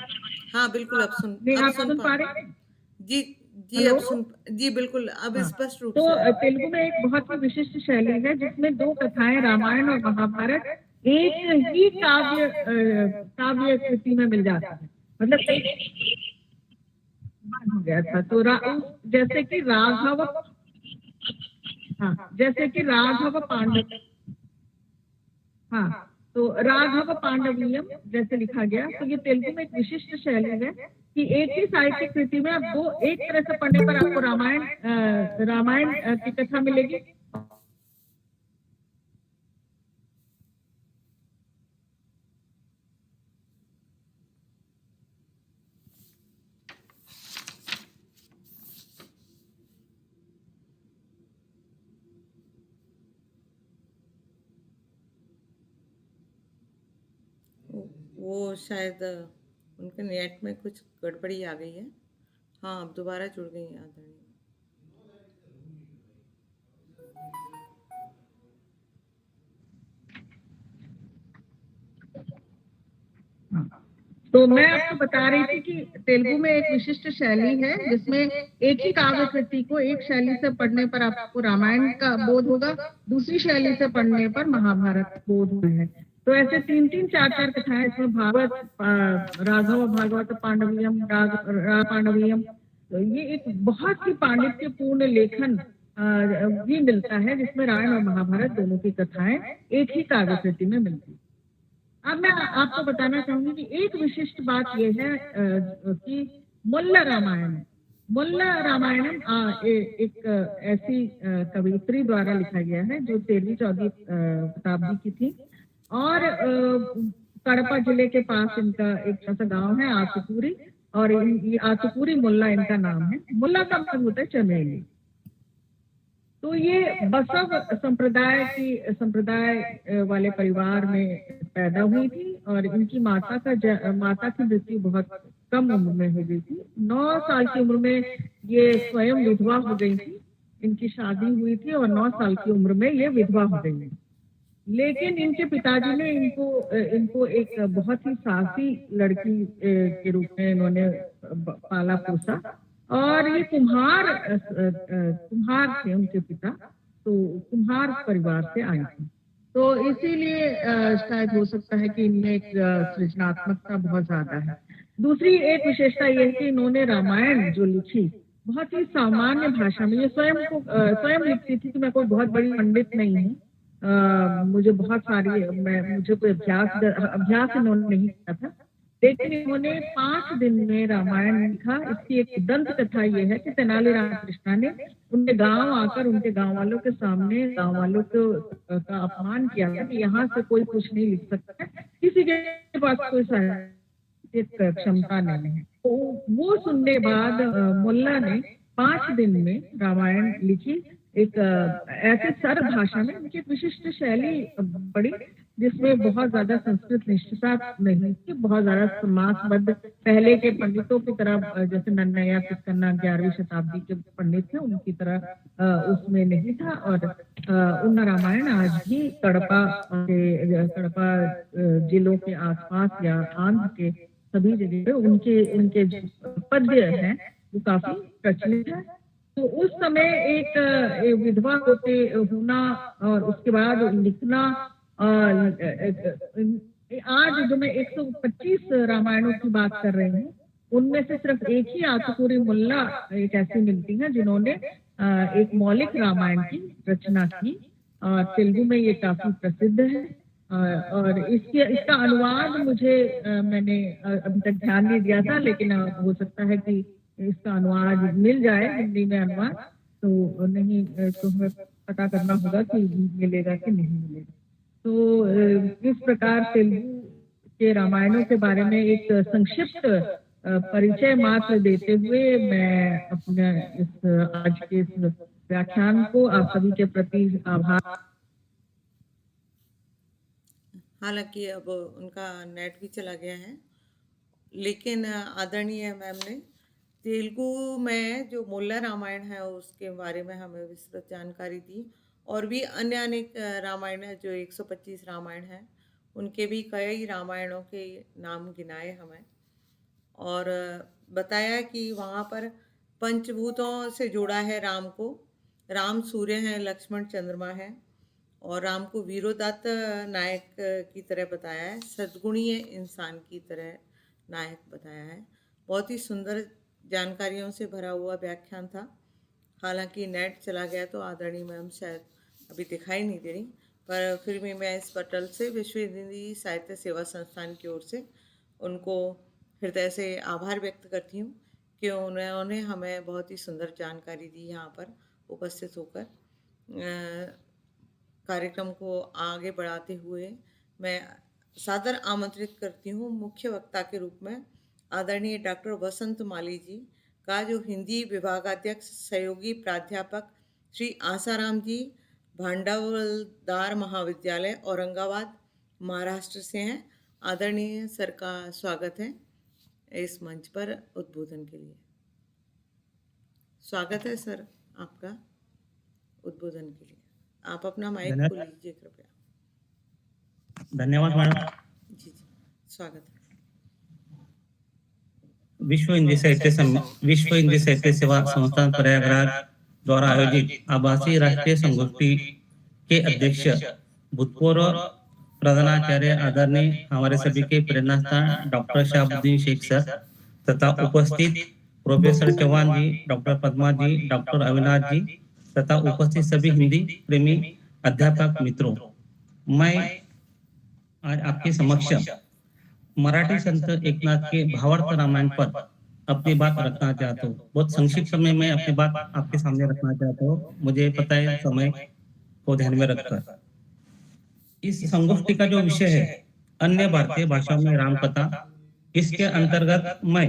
हाँ बिल्कुल, नहीं, अब आप सुन सुन पा पा रहे। रहे? जी जी, हेलो? जी बिल्कुल, अब हाँ। स्पष्ट रूप तो से आ रहा। तेलुगु में एक बहुत ही विशिष्ट शैली है जिसमें दो कथाएं रामायण और महाभारत एक ही काव्य कृति में मिल जाती है। मतलब एक हो गया था। तो जैसे कि राघव, हाँ, जैसे कि राघव पांडव, हाँ, तो राघव पांडवीयम जैसे लिखा गया, तो ये तेलुगु में एक विशिष्ट शैली है कि एक ही साहित्यिक कृति में आप दो एक तरह से पढ़ने पर आपको रामायण की कथा मिलेगी। वो शायद उनके नेट में कुछ गड़बड़ी आ गई है। हाँ, अब दोबारा जुड़ गई हैं आदरणीय। तो मैं आपको बता रही थी कि तेलुगु में एक विशिष्ट शैली है जिसमें एक ही काव्य कृति को एक शैली से पढ़ने पर आपको रामायण का बोध होगा, दूसरी शैली से पढ़ने पर महाभारत बोध है। तो ऐसे तीन तीन चार चार कथाएं इसमें भागवत, राघव भागवत पांडवियम, पांडवियम, तो ये एक बहुत ही पांडित्यपूर्ण लेखन भी मिलता है जिसमें रामायण और महाभारत दोनों की कथाएं एक ही काव्य कृति में मिलती है। अब मैं आपको बताना चाहूंगी कि एक विशिष्ट बात यह है कि मुल्ला रामायण, मुल्ला रामायणम एक ऐसी कवियत्री द्वारा लिखा गया है जो 13वीं-14वीं शताब्दी की थी और कड़पा जिले के पास इनका एक छोटा गांव है आतुपुरी, और ये आतुपुरी मुल्ला इनका नाम है। मुल्ला का मतलब होता है चमेली। तो ये बसव संप्रदाय वाले परिवार में पैदा हुई थी और इनकी माता की मृत्यु बहुत कम उम्र में हो गई थी। 9 साल की उम्र में ये स्वयं विधवा हो गई थी। इनकी शादी हुई थी और 9 साल की उम्र में ये विधवा हो गई। लेकिन इनके पिताजी ने इनको एक बहुत ही साहसी लड़की के रूप में इन्होंने पाला पोसा, और ये कुम्हार थे उनके पिता, तो कुम्हार परिवार से आई थी। तो इसीलिए शायद हो सकता है कि इनमें एक सृजनात्मकता बहुत ज्यादा है। दूसरी एक विशेषता यह है कि इन्होंने रामायण जो लिखी बहुत ही सामान्य भाषा में, ये स्वयं लिखती थी कि मैं कोई बहुत बड़ी पंडित नहीं हूँ, मुझे बहुत सारी मुझे कोई अभ्यास इन्होंने नहीं किया था, लेकिन इन्होंने 5 दिन में रामायण लिखा। इसकी एक दंत कथा ये है कि तेनालीराम कृष्णा ने उनके गांव आकर उनके गांव वालों के सामने गांव वालों को का अपमान किया था कि यहाँ से कोई कुछ नहीं लिख सकता, किसी के पास कोई साहित्यिक क्षमता नहीं है। तो वो सुनने के बाद मुल्ला ने 5 दिन में रामायण लिखी, एक ऐसे सरल भाषा में। उनकी एक विशिष्ट शैली बड़ी, जिसमें बहुत ज्यादा संस्कृत निष्ठता नहीं थी, बहुत ज्यादा समासबद्ध, पहले के पंडितों की तरह जैसे नन्नया तिक्कन्ना 11वीं शताब्दी के पंडित थे उनकी तरह उसमें नहीं था। और उन रामायण आज भी कड़पा जिलों के आसपास या आंध्र के सभी जगह पे उनके पद्य हैं वो काफी प्रचलित है। तो उस समय एक विधवा होना और उसके बाद लिखना, आज जो मैं 125 रामायणों की बात कर रही हूँ उनमें से सिर्फ एक ही आतुपुरी मुल्ला एक ऐसी मिलती है जिन्होंने एक मौलिक रामायण की रचना की, और तेलुगु में ये काफी प्रसिद्ध है। और इसका अनुवाद मैंने अभी तक ध्यान नहीं दिया था, लेकिन हो सकता है कि इसका अनुवाद मिल जाए हिंदी में अनुवाद, तो नहीं तो हमें पता करना होगा कि मिलेगा कि नहीं मिलेगा। तो इस प्रकार तेलुगु के रामायणों के बारे में एक संक्षिप्त परिचय मात्र देते हुए मैं अपने आज के इस व्याख्यान को आप सभी के प्रति आभार। हालांकि अब उनका नेट भी चला गया है, लेकिन आदरणीय मैम ने तेलुगु में जो मुल्ला रामायण है उसके बारे में हमें विस्तृत जानकारी दी, और भी अन्य अनेक रामायण है जो 125 रामायण है उनके भी कई रामायणों के नाम गिनाए हमें, और बताया कि वहाँ पर पंचभूतों से जोड़ा है राम को। राम सूर्य हैं, लक्ष्मण चंद्रमा है, और राम को वीरोदात्त नायक की तरह बताया है, सद्गुणीय इंसान की तरह नायक बताया है। बहुत ही सुंदर जानकारियों से भरा हुआ व्याख्यान था। हालांकि नेट चला गया तो आदरणीय मैम शायद अभी दिखाई नहीं दे रही, पर फिर भी मैं इस पटल से विश्व हिंदी साहित्य सेवा संस्थान की ओर से उनको हृदय से आभार व्यक्त करती हूँ कि उन्होंने हमें बहुत ही सुंदर जानकारी दी यहाँ पर उपस्थित होकर। कार्यक्रम को आगे बढ़ाते हुए मैं सादर आमंत्रित करती हूँ मुख्य वक्ता के रूप में आदरणीय डॉक्टर वसंत माली जी का, जो हिंदी विभागाध्यक्ष सहयोगी प्राध्यापक श्री आसाराम जी, भांडावलदार महाविद्यालय औरंगाबाद महाराष्ट्र से हैं। आदरणीय सर का स्वागत है इस मंच पर उद्बोधन के लिए। स्वागत है सर आपका उद्बोधन के लिए। आप अपना माइक खोल लीजिए कृपया। धन्यवाद मैडम। जी जी, स्वागत है। विश्व हिंदी साहित्य सेवा संस्थान प्रयागराज द्वारा आयोजित आभासी राष्ट्रीय संगोष्ठी के अध्यक्ष भूतपूर्व प्रधानाचार्य आदरणीय हमारे सभी के प्रेरणास्थान डॉक्टर शहाबुद्दीन शेख सर तथा उपस्थित प्रोफेसर चौहान जी, डॉक्टर पद्मा जी, डॉक्टर अविनाश जी तथा उपस्थित सभी हिंदी प्रेमी अध्यापक मित्रों, मैं आज आपके समक्ष मराठी संत एकनाथ के भावार्थ रामायण पर अपनी बात रखना चाहता हूँ। बहुत संक्षिप्त समय में अपनी बात आपके सामने रखना चाहता हूँ। मुझे पता है समय को ध्यान में रखकर इस संगोष्ठी का जो विषय है अन्य भारतीय भाषाओं में राम कथा, इसके अंतर्गत मैं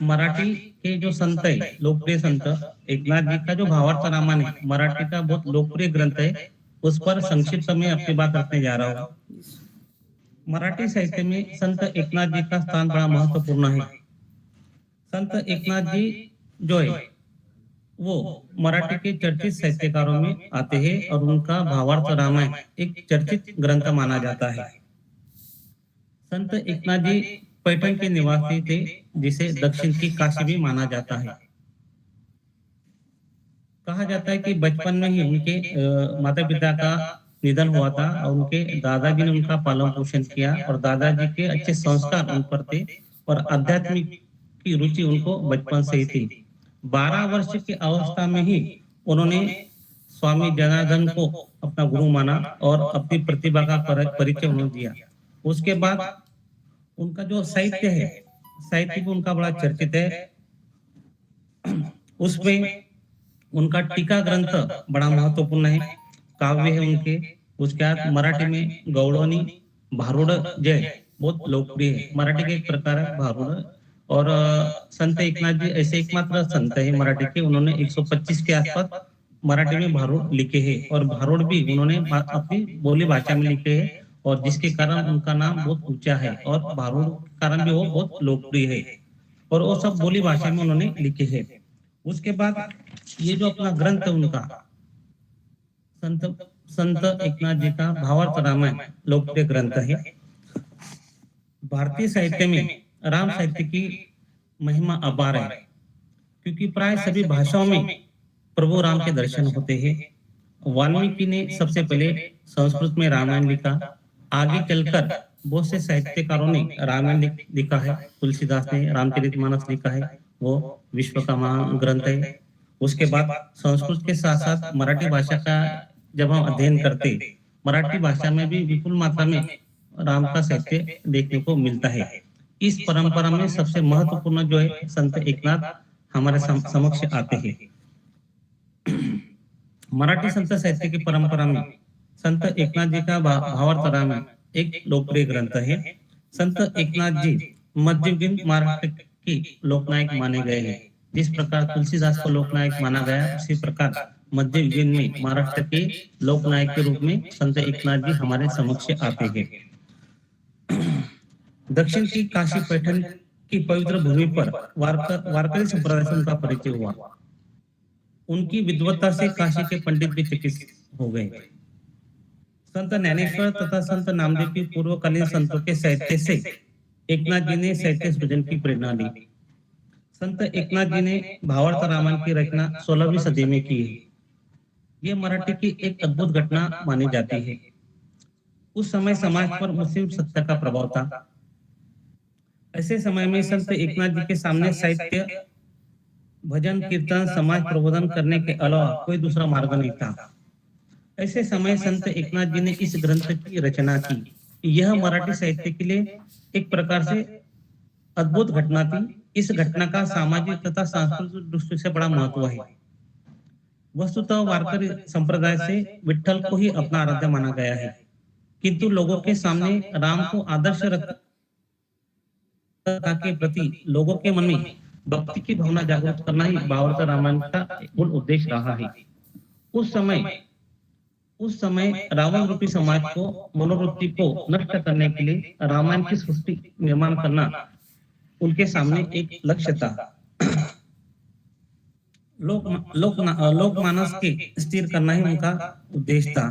मराठी के जो संत है, लोकप्रिय संत एकनाथ जी का जो भावार्थ रामायण है, मराठी का बहुत लोकप्रिय ग्रंथ है, उस पर संक्षिप्त में अपनी बात रखने जा रहा हूँ। मराठी साहित्य में संत एकनाथ जी का स्थान बड़ा महत्वपूर्ण है। संत एकनाथ जी जो है वो मराठी के चर्चित साहित्यकारों में आते हैं और उनका भावार्थ रामायण एक चर्चित ग्रंथ माना जाता है। संत एकनाथ जी पैठण के निवासी थे, जिसे दक्षिण की काशी भी माना जाता है। कहा जाता है कि बचपन में ही उनके माता पिता का निधन हुआ था और उनके दादाजी ने उनका पालन पोषण किया और दादाजी के अच्छे संस्कार उन पर थे और आध्यात्मिक की रुचि उनको बचपन से ही थी। 12 वर्ष की अवस्था में ही उन्होंने स्वामी जनार्दन को अपना गुरु माना और अपनी प्रतिभा का परिचय उन्होंने दिया। उसके बाद उनका जो साहित्य है, साहित्य भी उनका बड़ा चर्चित है। उसमें उनका टीका ग्रंथ बड़ा महत्वपूर्ण है, काव्य है उनके। उसके बाद मराठी में गौड़वनी, भारुड जय बहुत लोकप्रिय है। मराठी के एक प्रकार है भारुड। और संत एकनाथ जी ऐसे एकमात्र संत है मराठी के, उन्होंने 125 के आसपास मराठी में भारुड लिखे हैं और भारुड भी उन्होंने अपनी बोली भाषा में लिखे हैं और जिसके कारण उनका नाम बहुत ऊंचा है और भारुड के कारण भी वो बहुत लोकप्रिय है और वो सब बोली भाषा में उन्होंने लिखे हैं। उसके बाद ये जो अपना ग्रंथ उनका संत एकनाथ जी का भावार्थ रामायण लोकप्रिय ग्रंथ है। भारतीय साहित्य में राम साहित्य की महिमा अपार है, क्योंकि प्राय सभी भाषाओं में प्रभु राम के दर्शन होते हैं। वाल्मीकि ने सबसे पहले संस्कृत में रामायण लिखा, आगे चलकर बहुत से साहित्यकारों ने रामायण लिखा है। तुलसीदास ने रामचरितमानस लिखा है, वो विश्व का महान ग्रंथ है। उसके बाद संस्कृत के साथ साथ मराठी भाषा का जब हम अध्ययन करते, मराठी भाषा में भी विपुल मात्रा में राम का साहित्य देखने को मिलता है। इस परंपरा में सबसे महत्वपूर्ण जो है संत एकनाथ हमारे समक्ष आते हैं। मराठी संत साहित्य की परंपरा में संत एकनाथ जी का भावार्थ रामायण एक लोकप्रिय ग्रंथ है। संत एकनाथ जी मध्ययुगीन महाराष्ट्र के लोकनायक माने गए हैं। जिस प्रकार तुलसीदास को लोकनायक माना गया, उसी प्रकार मध्ययुगीन में महाराष्ट्र के लोकनायक के रूप में संत एकनाथ जी हमारे समक्ष आते हैं। दक्षिण की काशी पैठण की पवित्र भूमि पर वारकरी संप्रदाय से उनका परिचय हुआ। उनकी विद्वत्ता से काशी के पंडित भी चकित हो गए। संत ज्ञानेश्वर तथा संत नामदेव की पूर्वकालीन संतों के साहित्य से एकनाथ जी ने साहित्य सृजन की प्रेरणा ली। संत एकनाथ जी ने भावार्थ रामायण की रचना 16वीं सदी में की है। ये मराठी की एक अद्भुत घटना मानी जाती है। उस समय समाज पर मुस्लिम सत्ता का प्रभाव था। ऐसे समय में संत एकनाथ जी के सामने साहित्य, भजन, कीर्तन, समाज प्रबोधन करने के अलावा कोई दूसरा मार्ग नहीं था। ऐसे समय संत एकनाथ जी ने इस ग्रंथ की रचना की। यह मराठी साहित्य के लिए एक प्रकार से अद्भुत घटना थी। इस घटना का सामाजिक तथा सांस्कृतिक दृष्टि से बड़ा महत्व है। वस्तुतः वारकरी संप्रदाय से विठल को ही अपना आराध्य माना गया है, किंतु लोगों के सामने राम को आदर्श रखा के प्रति लोगों के मन में भक्ति की भावना जागृत करना ही भावार्थ रामायण का मूल उद्देश्य रहा है। उस समय रावण रूपी समाज को मनोवृत्ति को नष्ट करने के लिए रामायण की सृष्टि निर्माण करना उनके सामने एक लक्ष्य था। लोकमानस के स्थिर करना ही उनका उद्देश्य था।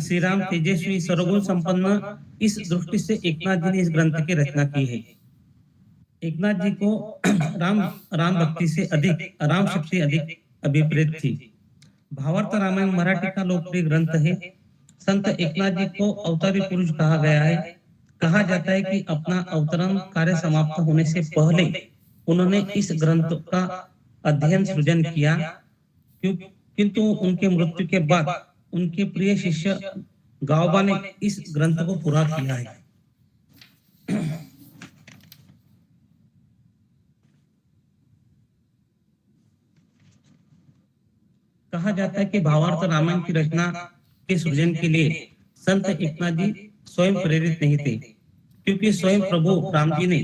श्री राम तेजस्वी सर्वगुण संपन्न, इस दृष्टि से एकनाथ जी ने इस ग्रंथ की रचना की है। एकनाथ जी को राम भक्ति से अधिक राम शक्ति अधिक अभिप्रेत थी। भावार्थ रामायण मराठी का लोकप्रिय ग्रंथ है। संत एकनाथ जी को अवतारी पुरुष कहा गया है। कहा जाता है कि अपना अवतरण कार्य समाप्त होने से पहले उन्होंने इस ग्रंथ का अध्ययन सृजन किया, किंतु उनके मृत्यु के बाद उनके प्रिय शिष्य गावबा ने इस ग्रंथ को पूरा किया है। कहा जाता है कि भावार्थ रामायण की रचना के सृजन के लिए संत एकनाथ जी स्वयं प्रेरित नहीं थे, क्योंकि स्वयं प्रभु राम जी ने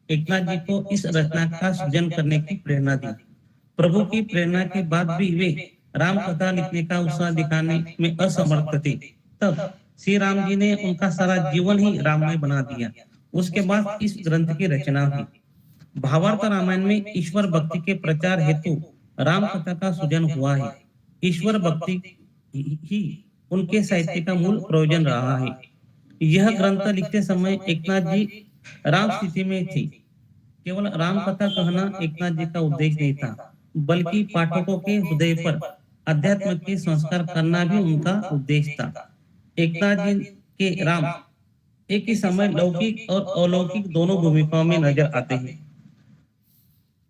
एकनाथ जी को इस रचना का सृजन करने की प्रेरणा दी। प्रभु की प्रेरणा के बाद भी वे राम कथा लिखने का उत्साह दिखाने में असमर्थ थे। तब श्री राम जी ने उनका सारा जीवन ही राममय बना दिया। उसके बाद इस ग्रंथ की रचना हुई। भावार्थ रामायण में ईश्वर भक्ति के प्रचार हेतु राम कथा का सृजन हुआ है। ईश्वर भक्ति ही उनके साहित्य का मूल प्रयोजन रहा है। यह ग्रंथ लिखते समय एकनाथ जी राम स्थिति में थे। केवल राम कथा कहना एकनाथ जी का उद्देश्य नहीं था, बल्कि पाठकों के हृदय पर अध्यात्म के संस्कार करना भी उनका उद्देश्य था। एकनाथ जी के राम एक ही समय लौकिक और अलौकिक दोनों भूमिकाओं में नजर आते हैं।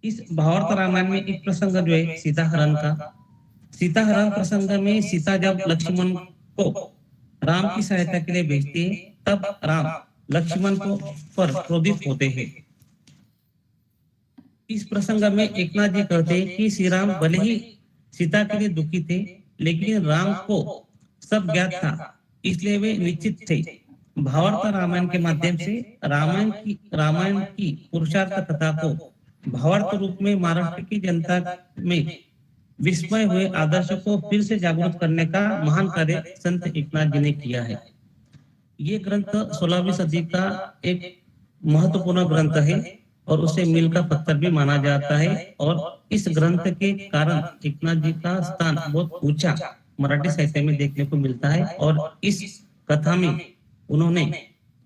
इस भावार्थ रामायण में एक प्रसंग जो है सीताहरण का। सीताहरण प्रसंग में सीता जब लक्ष्मण को राम की सहायता के लिए भेजती है, तब राम लक्ष्मण को पर क्रोधित होते हैं। इस प्रसंग में एकनाथ जी कहते हैं कि श्री राम भले ही सीता के लिए दुखी थे, लेकिन राम को सब ज्ञात था, इसलिए वे निश्चित थे। भावार्थ रामायण के माध्यम से रामायण की पुरुषार्थ कथा को भावार्थ रूप में महाराष्ट्र की जनता में विस्मय हुए आदर्श को फिर से जागृत करने का महान कार्य संत एकनाथ जी ने किया है। ये ग्रंथ 16वीं सदी का एक महत्वपूर्ण ग्रंथ है और उसे मील का पत्थर भी माना जाता है। और इस ग्रंथ के कारण एकनाथ जी का स्थान बहुत ऊंचा मराठी साहित्य में देखने को मिलता है। और इस कथा में उन्होंने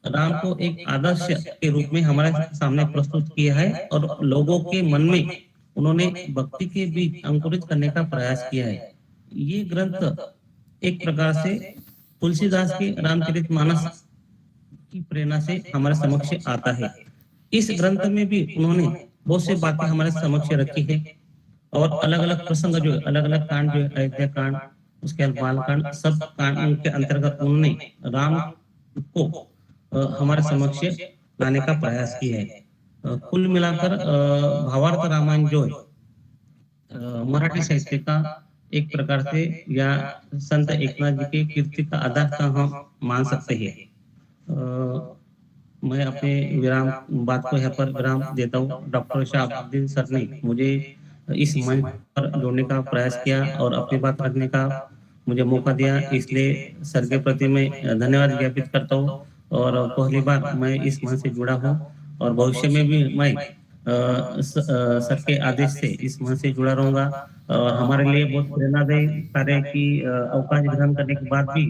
राम को एक आदर्श के रूप में हमारे सामने प्रस्तुत किया है और लोगों के मन में उन्होंने भक्ति के बीज अंकुरित करने का प्रयास किया है। ये ग्रंथ एक प्रकार से तुलसीदास के रामचरितमानस की प्रेरणा से हमारे समक्ष आता है। इस ग्रंथ में भी उन्होंने बहुत सी बातें हमारे समक्ष रखी है और अलग अलग प्रसंग जो अलग अलग कांड जो अयोध्या कांड, उसके बाद बाल कांड, सब कांड के अंतर्गत उन्होंने राम को हमारे समक्ष लाने का प्रयास किया है। कुल मिलाकर भावार्थ रामायण जो है मराठी साहित्य का एक प्रकार से या संत एकनाथ जी के कीर्ति का आधार का हम मान सकते हैं। मैं अपने बात को यहाँ पर विराम देता हूँ। डॉक्टर शहाबुद्दीन सर ने मुझे इस मंच पर जोड़ने का प्रयास किया और अपनी बात रखने का मुझे मौका दिया, इसलिए सर के प्रति मैं धन्यवाद ज्ञापित करता हूँ। और पहली बार मैं इस मंच से जुड़ा हूँ और भविष्य में भी मैं सर के आदेश से इस मंच से जुड़ा रहूंगा और हमारे लिए बहुत प्रेरणादायी कार्य है कि अवकाश ग्रहण करने के बाद भी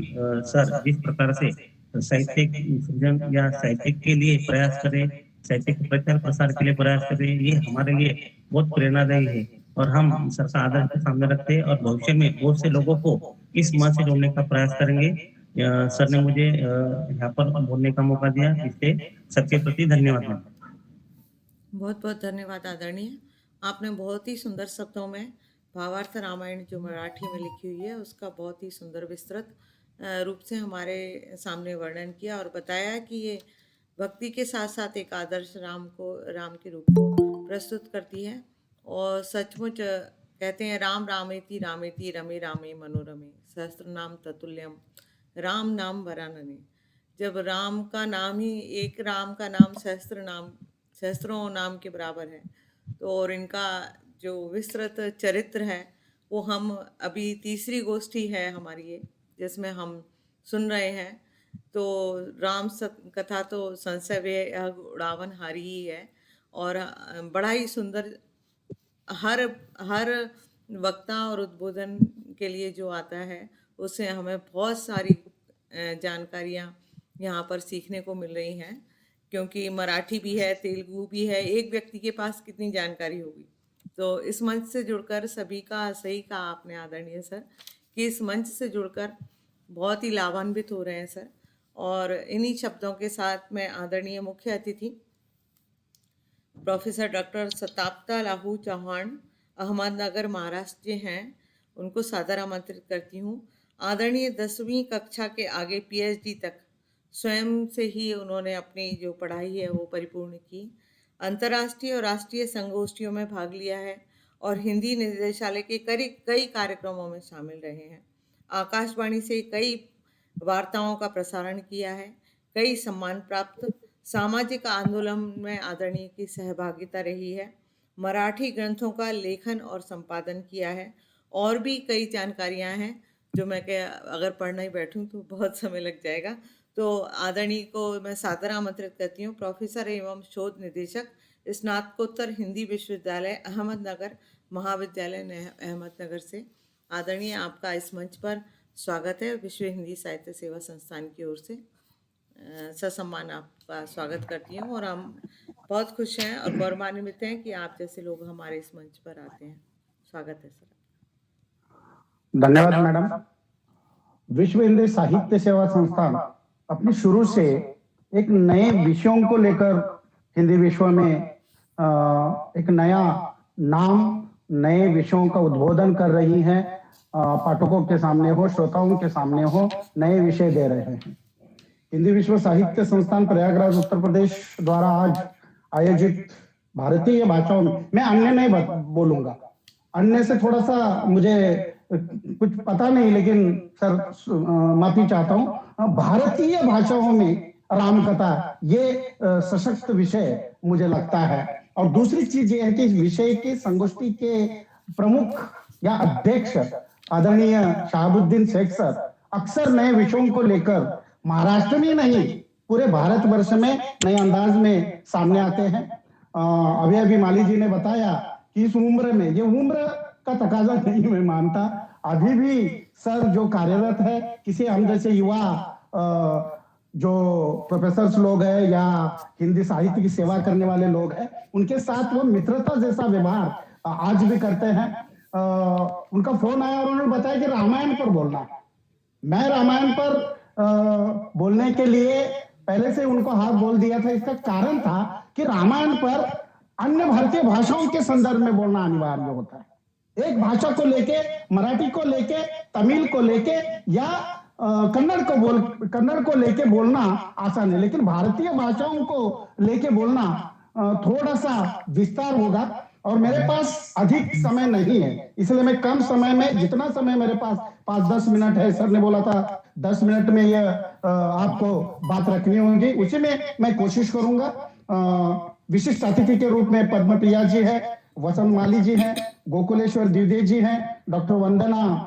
सर जिस प्रकार से साहित्यिक सृजन या साहित्यिक के लिए प्रयास करें, साहित्यिक प्रचार प्रसार के लिए प्रयास करें, ये हमारे लिए बहुत प्रेरणादायी है और हम सर का आदर के सामने रखते हैं और भविष्य में बहुत से लोगों को इस मंच से जोड़ने का प्रयास करेंगे। सर ने मुझे यहाँ पर बोलने का मौका दिया, इससे सबके प्रति धन्यवाद। बहुत बहुत धन्यवाद आदरणीय। आपने बहुत ही सुंदर शब्दों में भावार्थ रामायण जो मराठी में लिखी हुई है उसका बहुत ही सुंदर विस्तृत रूप से हमारे सामने वर्णन किया और बताया कि ये भक्ति के साथ साथ एक आदर्श राम के रूप को प्रस्तुत करती है और सचमुच कहते हैं राम रामेति रामेति रमे रामे मनोरमे सहस्त्र नाम ततुल्यम राम नाम वरानने। जब राम का नाम ही एक राम का नाम सहस्त्रों नाम के बराबर है तो और इनका जो विस्तृत चरित्र है वो हम अभी तीसरी गोष्ठी है हमारी ये जिसमें हम सुन रहे हैं। तो राम कथा तो संशय वे उड़ावन हारी ही है और बड़ा ही सुंदर हर वक्ता और उद्बोधन के लिए जो आता है उससे हमें बहुत सारी जानकारियाँ यहाँ पर सीखने को मिल रही हैं क्योंकि मराठी भी है, तेलुगु भी है, एक व्यक्ति के पास कितनी जानकारी होगी। तो इस मंच से जुड़कर सभी का सही कहा आपने आदरणीय सर कि इस मंच से जुड़कर बहुत ही लाभान्वित हो रहे हैं सर। और इन्हीं शब्दों के साथ मैं आदरणीय मुख्य अतिथि प्रोफेसर डॉक्टर सताप्ता लाहू चौहान अहमदनगर महाराष्ट्र जी हैं उनको सादर आमंत्रित करती हूँ। आदरणीय 10वीं कक्षा के आगे PhD तक स्वयं से ही उन्होंने अपनी जो पढ़ाई है वो परिपूर्ण की। अंतर्राष्ट्रीय और राष्ट्रीय संगोष्ठियों में भाग लिया है और हिंदी निदेशालय के कई कार्यक्रमों में शामिल रहे हैं। आकाशवाणी से कई वार्ताओं का प्रसारण किया है। कई सम्मान प्राप्त सामाजिक आंदोलन में आदरणीय की सहभागिता रही है। मराठी ग्रंथों का लेखन और संपादन किया है और भी कई जानकारियां हैं जो मैं अगर पढ़ना ही बैठूं तो बहुत समय लग जाएगा। तो आदरणीय को मैं सादर आमंत्रित करती हूँ। प्रोफेसर एवं शोध निदेशक स्नातकोत्तर हिंदी विश्वविद्यालय अहमदनगर महाविद्यालय अहमदनगर से आदरणीय आपका इस मंच पर स्वागत है। विश्व हिंदी साहित्य सेवा संस्थान की ओर से ससम्मान आपका स्वागत करती हूँ और हम बहुत खुश हैं और गौरवान्वित हैं कि आप जैसे लोग हमारे इस मंच पर आते हैं। स्वागत है सर। धन्यवाद मैडम। विश्व हिंदी साहित्य सेवा संस्थान अपनी शुरू से एक नए विषयों को लेकर हिंदी विश्व में एक नया नाम, नए विषयों का उद्बोधन कर रही है। पाठकों के सामने हो, श्रोताओं के सामने हो, नए विषय दे रहे हैं। हिंदी विश्व साहित्य संस्थान प्रयागराज उत्तर प्रदेश द्वारा आज आयोजित भारतीय भाषाओं में, मैं अन्य नहीं बोलूंगा, अन्य से थोड़ा सा मुझे कुछ पता नहीं, लेकिन सर माफी चाहता हूँ। भारतीय भाषाओं में राम कथा ये सशक्त विषय मुझे लगता है। और दूसरी चीज ये है कि इस विषय की संगोष्ठी के प्रमुख या अध्यक्ष आदरणीय शहाबुद्दीन शेख सर अक्सर नए विषयों को लेकर महाराष्ट्र में नहीं पूरे भारतवर्ष में नए अंदाज में सामने आते हैं। अभी माली जी ने बताया कि इस उम्र में, ये उम्र का तकाजा नहीं मैं मानता, अभी भी सर जो कार्यरत है, किसी हम जैसे युवा जो प्रोफेसर्स लोग हैं या हिंदी साहित्य की सेवा करने वाले लोग हैं, उनके साथ वो मित्रता जैसा व्यवहार आज भी करते हैं। उनका फोन आया और उन्होंने बताया कि रामायण पर बोलना है। मैं रामायण पर बोलने के लिए पहले से उनको हाथ बोल दिया था। इसका कारण था कि रामायण पर अन्य भारतीय भाषाओं के संदर्भ में बोलना अनिवार्य होता है। एक भाषा को लेके, मराठी को लेके, तमिल को लेके या कन्नड़ को लेके बोलना आसान है, लेकिन भारतीय भाषाओं को लेके बोलना थोड़ा सा विस्तार होगा और मेरे पास अधिक समय नहीं है, इसलिए मैं कम समय में, जितना समय मेरे पास 5-10 मिनट है, सर ने बोला था 10 मिनट में ये आपको बात रखनी होगी, उसी में मैं कोशिश करूंगा। विशिष्ट अतिथि के रूप में पद्म प्रिया जी है, वसंत माली जी हैं, गोकुलेश्वर द्विवेदी जी हैं, डॉक्टर वंदना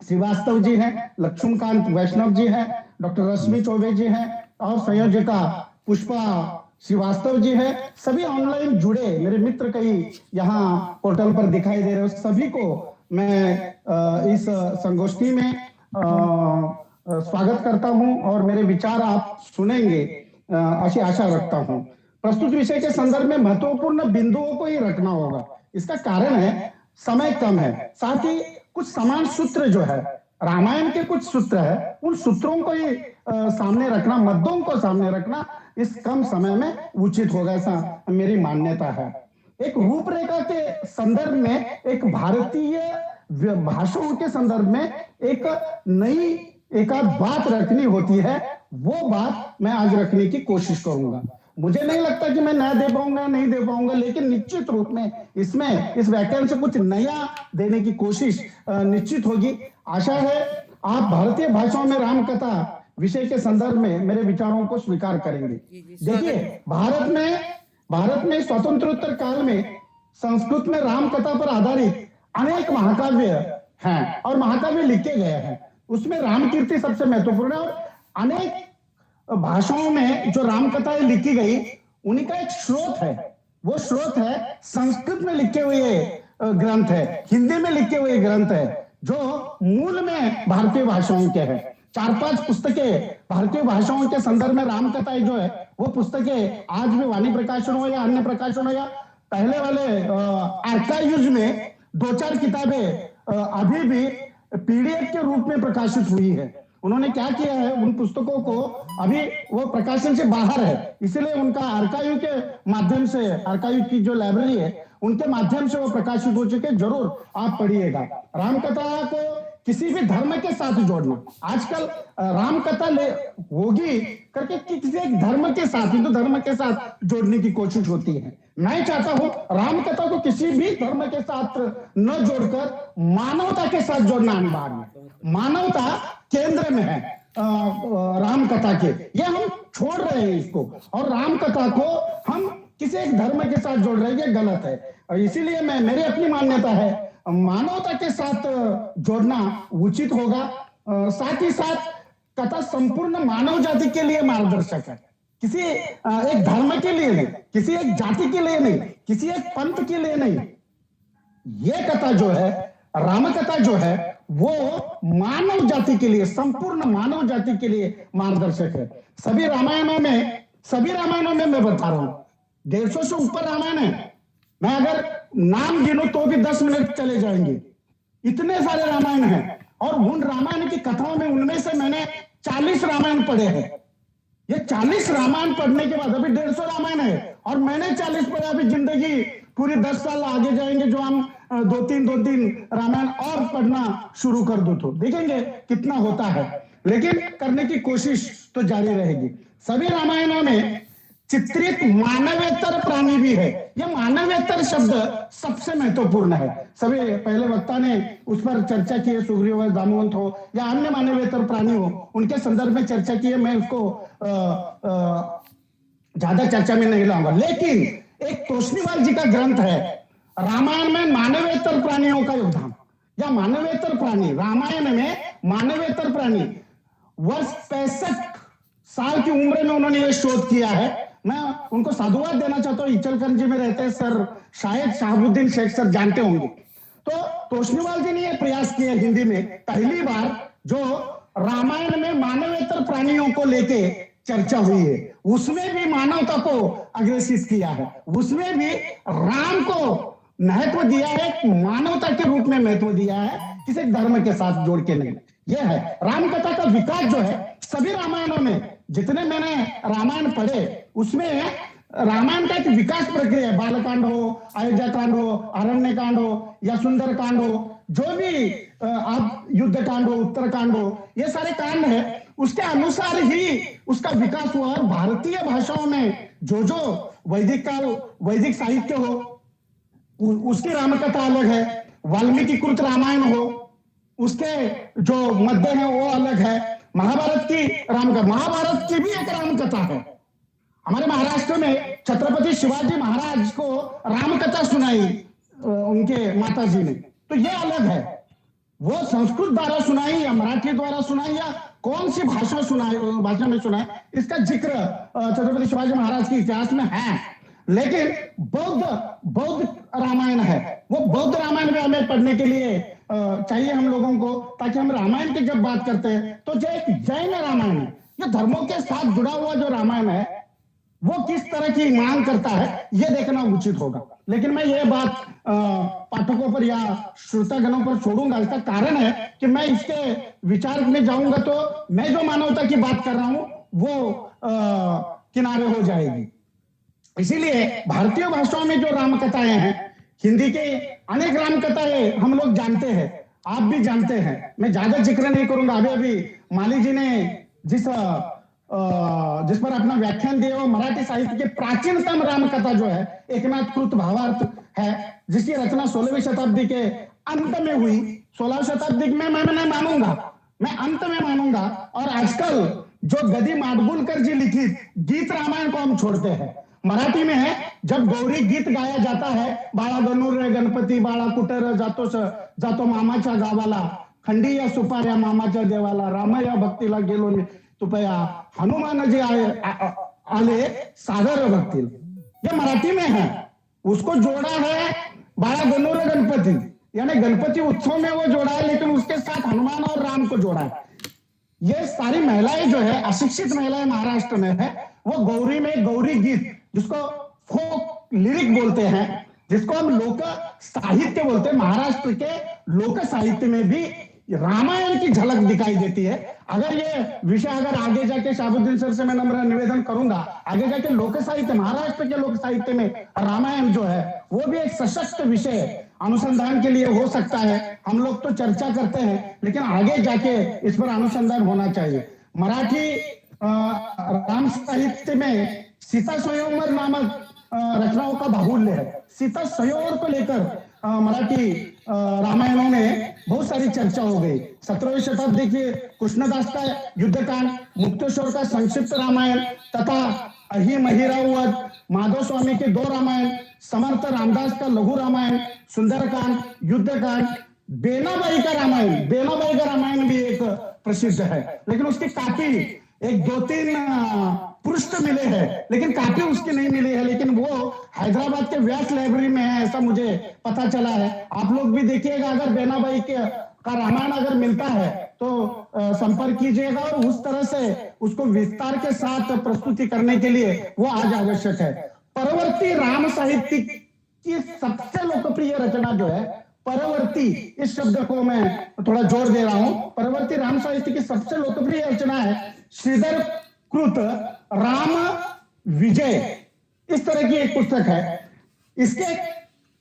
श्रीवास्तव जी हैं, लक्ष्मणकांत वैष्णव जी हैं, डॉक्टर रश्मि चौबे जी हैं और संयोजिका पुष्पा श्रीवास्तव जी है, सभी ऑनलाइन जुड़े मेरे मित्र कई यहाँ पोर्टल पर दिखाई दे रहे हो, सभी को मैं इस संगोष्ठी में स्वागत करता हूं और मेरे विचार आप सुनेंगे ऐसी आशा रखता हूं। प्रस्तुत विषय के संदर्भ में महत्वपूर्ण बिंदुओं को ही रखना होगा। इसका कारण है समय कम है, साथ ही कुछ समान सूत्र जो है रामायण के कुछ सूत्र है, उन सूत्रों को ही सामने रखना, मुद्दों को सामने रखना इस कम समय में उचित होगा, ऐसा मेरी मान्यता है। एक रूपरेखा के संदर्भ में, एक भारतीय भाषाओं के संदर्भ में एक नई एक आध बात रखनी होती है, वो बात मैं आज रखने की कोशिश करूंगा। मुझे नहीं लगता कि मैं नया दे पाऊंगा, नहीं दे पाऊंगा, लेकिन निश्चित रूप में इसमें इस व्याख्यान से कुछ नया देने की कोशिश निश्चित होगी। आशा है आप भारतीय भाषाओं में राम कथा विषय के संदर्भ में मेरे विचारों को स्वीकार करेंगे। देखिए, भारत में स्वतंत्रोत्तर काल में संस्कृत में राम कथा पर आधारित अनेक महाकाव्य हैं और महाकाव्य लिखे गए हैं। उसमें राम कीर्ति सबसे महत्वपूर्ण है और अनेक भाषाओं में जो राम कथाएं लिखी गई उन्हीं का एक स्रोत है। वो स्रोत है संस्कृत में लिखे हुए ग्रंथ है, हिंदी में लिखे हुए ग्रंथ है, जो मूल में भारतीय भाषाओं के हैं। 4-5 पुस्तकें भारतीय भाषाओं के संदर्भ में राम कथाएं जो है वो पुस्तकें आज भी वाणी प्रकाशन हो या अन्य प्रकाशन हो या पहले वाले आर्काइव्स में 2-4 किताबें अभी भी पीडीएफ के रूप में प्रकाशित हुई है। उन्होंने क्या किया है, उन पुस्तकों को अभी वो प्रकाशन से बाहर है, इसलिए उनका आर्काइव के माध्यम से, आर्काइव की जो लाइब्रेरी है उनके माध्यम से वो प्रकाशित हो चुके, जरूर आप पढ़िएगा। रामकथा को किसी भी धर्म के साथ जोड़ना, आजकल रामकथा होगी करके किसी एक धर्म के साथ, हिंदू धर्म के साथ जोड़ने की कोशिश होती है। मैं चाहता हूं रामकथा को किसी भी धर्म के साथ न जोड़कर मानवता के साथ जोड़ना अनिवार्य है। मानवता केंद्र में है रामकथा के, ये हम छोड़ रहे हैं इसको, और रामकथा को हम किसी एक धर्म के साथ जोड़ रहे हैं, ये गलत है। और इसीलिए मेरी अपनी मान्यता है मानवता के साथ जोड़ना उचित होगा। साथ ही साथ कथा संपूर्ण मानव जाति के लिए मार्गदर्शक है, किसी एक धर्म के लिए नहीं, किसी एक जाति के लिए नहीं, किसी एक पंथ के लिए नहीं। ये कथा जो है, राम कथा जो है, वो मानव जाति के लिए, संपूर्ण मानव जाति के लिए मार्गदर्शक है। सभी रामायणों में मैं बता रहा हूं 150 से ऊपर रामायण है। मैं अगर नाम गिनूं तो भी 10 मिनट चले जाएंगे, इतने सारे रामायण हैं। और उन रामायण की कथाओं में, उनमें से मैंने 40 रामायण पढ़े हैं। ये 40 रामायण पढ़ने के बाद अभी 150 रामायण है और मैंने 40 पढ़े। अभी जिंदगी पूरी 10 साल आगे जाएंगे, जो हम 2-3 रामायण और पढ़ना शुरू कर दो तो देखेंगे कितना होता है, लेकिन करने की कोशिश तो जारी रहेगी। सभी रामायणों में चित्रित मानवेतर प्राणी भी है। यह मानवेतर शब्द सबसे महत्वपूर्ण है। सभी पहले वक्ता ने उस पर चर्चा की है, सुग्रीव हो, जामवंत हो या अन्य मानवेतर प्राणी हो, उनके संदर्भ में चर्चा की है। मैं उसको ज्यादा चर्चा में नहीं लाऊंगा, लेकिन एक तोषणीवाल जी का ग्रंथ है रामायण में मानवेतर प्राणियों का योगदान, या मानवेतर प्राणी, रामायण में मानवेतर प्राणी। वर्ष 65 साल की उम्र में उन्होंने ये शोध किया है। मैं उनको साधुवाद देना चाहता हूँ। इचलकरंजी में रहते हैं सर, शायद शहाबुद्दीन शेख सर जानते होंगे। तो तोषणीवाल जी ने यह प्रयास किया हिंदी में पहली बार, जो रामायण में मानवेतर प्राणियों को लेके चर्चा हुई है, उसमें भी मानवता को अग्रेसित किया है, उसमें भी राम को महत्व दिया है, मानवता के रूप में महत्व दिया है, किसी धर्म के साथ जोड़ के नहीं। यह है रामकथा का विकास जो है। सभी रामायणों में, जितने मैंने रामायण पढ़े, उसमें रामायण का एक विकास प्रक्रिया है। बालकांड हो, अयोध्या कांड हो, अरण्य कांड हो या सुंदर कांड हो, जो भी आप युद्ध कांड हो, उत्तरकांड हो, ये सारे कांड है, उसके अनुसार ही उसका विकास हुआ। और भारतीय भाषाओं में जो वैदिक साहित्य हो, उसकी रामकथा अलग है। वाल्मीकि कृत रामायण हो, उसके जो मध्य है वो अलग है। महाभारत की रामकथा, महाभारत की भी एक रामकथा है। हमारे महाराष्ट्र में छत्रपति शिवाजी महाराज को रामकथा सुनाई उनके माताजी ने, तो ये अलग है। वो संस्कृत द्वारा सुनाई या मराठी द्वारा सुनाई या कौन सी भाषा में सुना है, इसका जिक्र छत्रपति शिवाजी महाराज के इतिहास में है। लेकिन बौद्ध रामायण है, वो बौद्ध रामायण में हमें पढ़ने के लिए चाहिए हम लोगों को, ताकि हम रामायण की जब बात करते हैं तो जो एक जैन रामायण है, जो धर्मों के साथ जुड़ा हुआ जो रामायण है, वो किस तरह की मांग करता है, ये देखना उचित होगा। लेकिन मैं ये बात पाठकों पर या श्रोतागणों पर छोड़ूंगा। इसका कारण है कि मैं इसके विचार में जाऊंगा तो मैं जो मानवता की बात कर रहा हूं वो किनारे हो जाएगी। इसीलिए भारतीय भाषाओं में जो राम कथाएं हैं, हिंदी के अनेक राम कथाएं हम लोग जानते हैं, आप भी जानते हैं, मैं ज्यादा जिक्र नहीं करूंगा। अभी माली जी ने जिस पर अपना व्याख्यान दिया, वो मराठी साहित्य के प्राचीनतम राम कथा जो है एकनाथ कृत भावार्थ है, जिसकी रचना 16वीं शताब्दी के अंत में हुई। 16वीं शताब्दी में मैं नहीं मानूंगा, मैं अंत में मानूंगा। और आजकल जो गदी माडगुलकर जी लिखित गीत रामायण को हम छोड़ते हैं। मराठी में है, जब गौरी गीत गाया जाता है, बाळा गणूर रे गणपती बाळा कुटर जातो मामाच्या गावाला, खंडी या सुपाऱ्या मामाच्या देवाला, राम या भक्तीला गेलो तुपया, हनुमान जी आले सागर भक्तील, ये मराठी में है। उसको जोड़ा है बाळा गणूर गणपति, यानी गणपति उत्सव में वो जोड़ा है, लेकिन उसके साथ हनुमान और राम को जोड़ा है। ये सारी महिलाएं जो है, अशिक्षित महिलाएं महाराष्ट्र में है, वो गौरी में गौरी गीत, जिसको फोक लिरिक बोलते हैं, जिसको हम लोक साहित्य बोलते हैं, महाराष्ट्र के लोक साहित्य में भी रामायण की झलक दिखाई देती है। अगर ये विषय आगे जाके शाहबुद्दीन सर से मैं नम्र निवेदन करूंगा, आगे जाके लोक साहित्य, महाराष्ट्र के लोक साहित्य में रामायण जो है वो भी एक सशक्त विषय अनुसंधान के लिए हो सकता है। हम लोग तो चर्चा करते हैं, लेकिन आगे जाके इस पर अनुसंधान होना चाहिए। मराठी राम साहित्य में सीता स्वयंवर नामक रचनाओं का बाहुल्य है। सीता स्वयंवर को लेकर मराठी रामायणों में बहुत सारी चर्चा हो गई। 17वीं शताब्दी के कृष्णदास का युद्धकांड, मुक्तेश्वर का संक्षिप्त रामायण तथा अहिमहिरावध, माधव स्वामी के 2 रामायण, समर्थ रामदास का लघु रामायण, सुंदरकांड, युद्धकांड, बेनाबाई का रामायण भी एक प्रसिद्ध है। लेकिन उसकी कापी एक 2-3 पृष्ठ मिले हैं, लेकिन कापी उसकी नहीं मिली है। लेकिन वो हैदराबाद के व्यास लाइब्रेरी में है, ऐसा मुझे पता चला है। आप लोग भी देखिएगा, अगर बेनाबाई का रामायण अगर मिलता है तो संपर्क कीजिएगा, और उस तरह से उसको विस्तार के साथ प्रस्तुति करने के लिए वो आज आवश्यक है। परवर्ती राम साहित्य की सबसे लोकप्रिय रचना जो है, परवर्ती, इस शब्द को मैं थोड़ा जोर दे रहा हूं, परवर्ती राम साहित्य की सबसे लोकप्रिय रचना है श्रीधर कृत राम विजय, इस तरह की एक पुस्तक है। इसके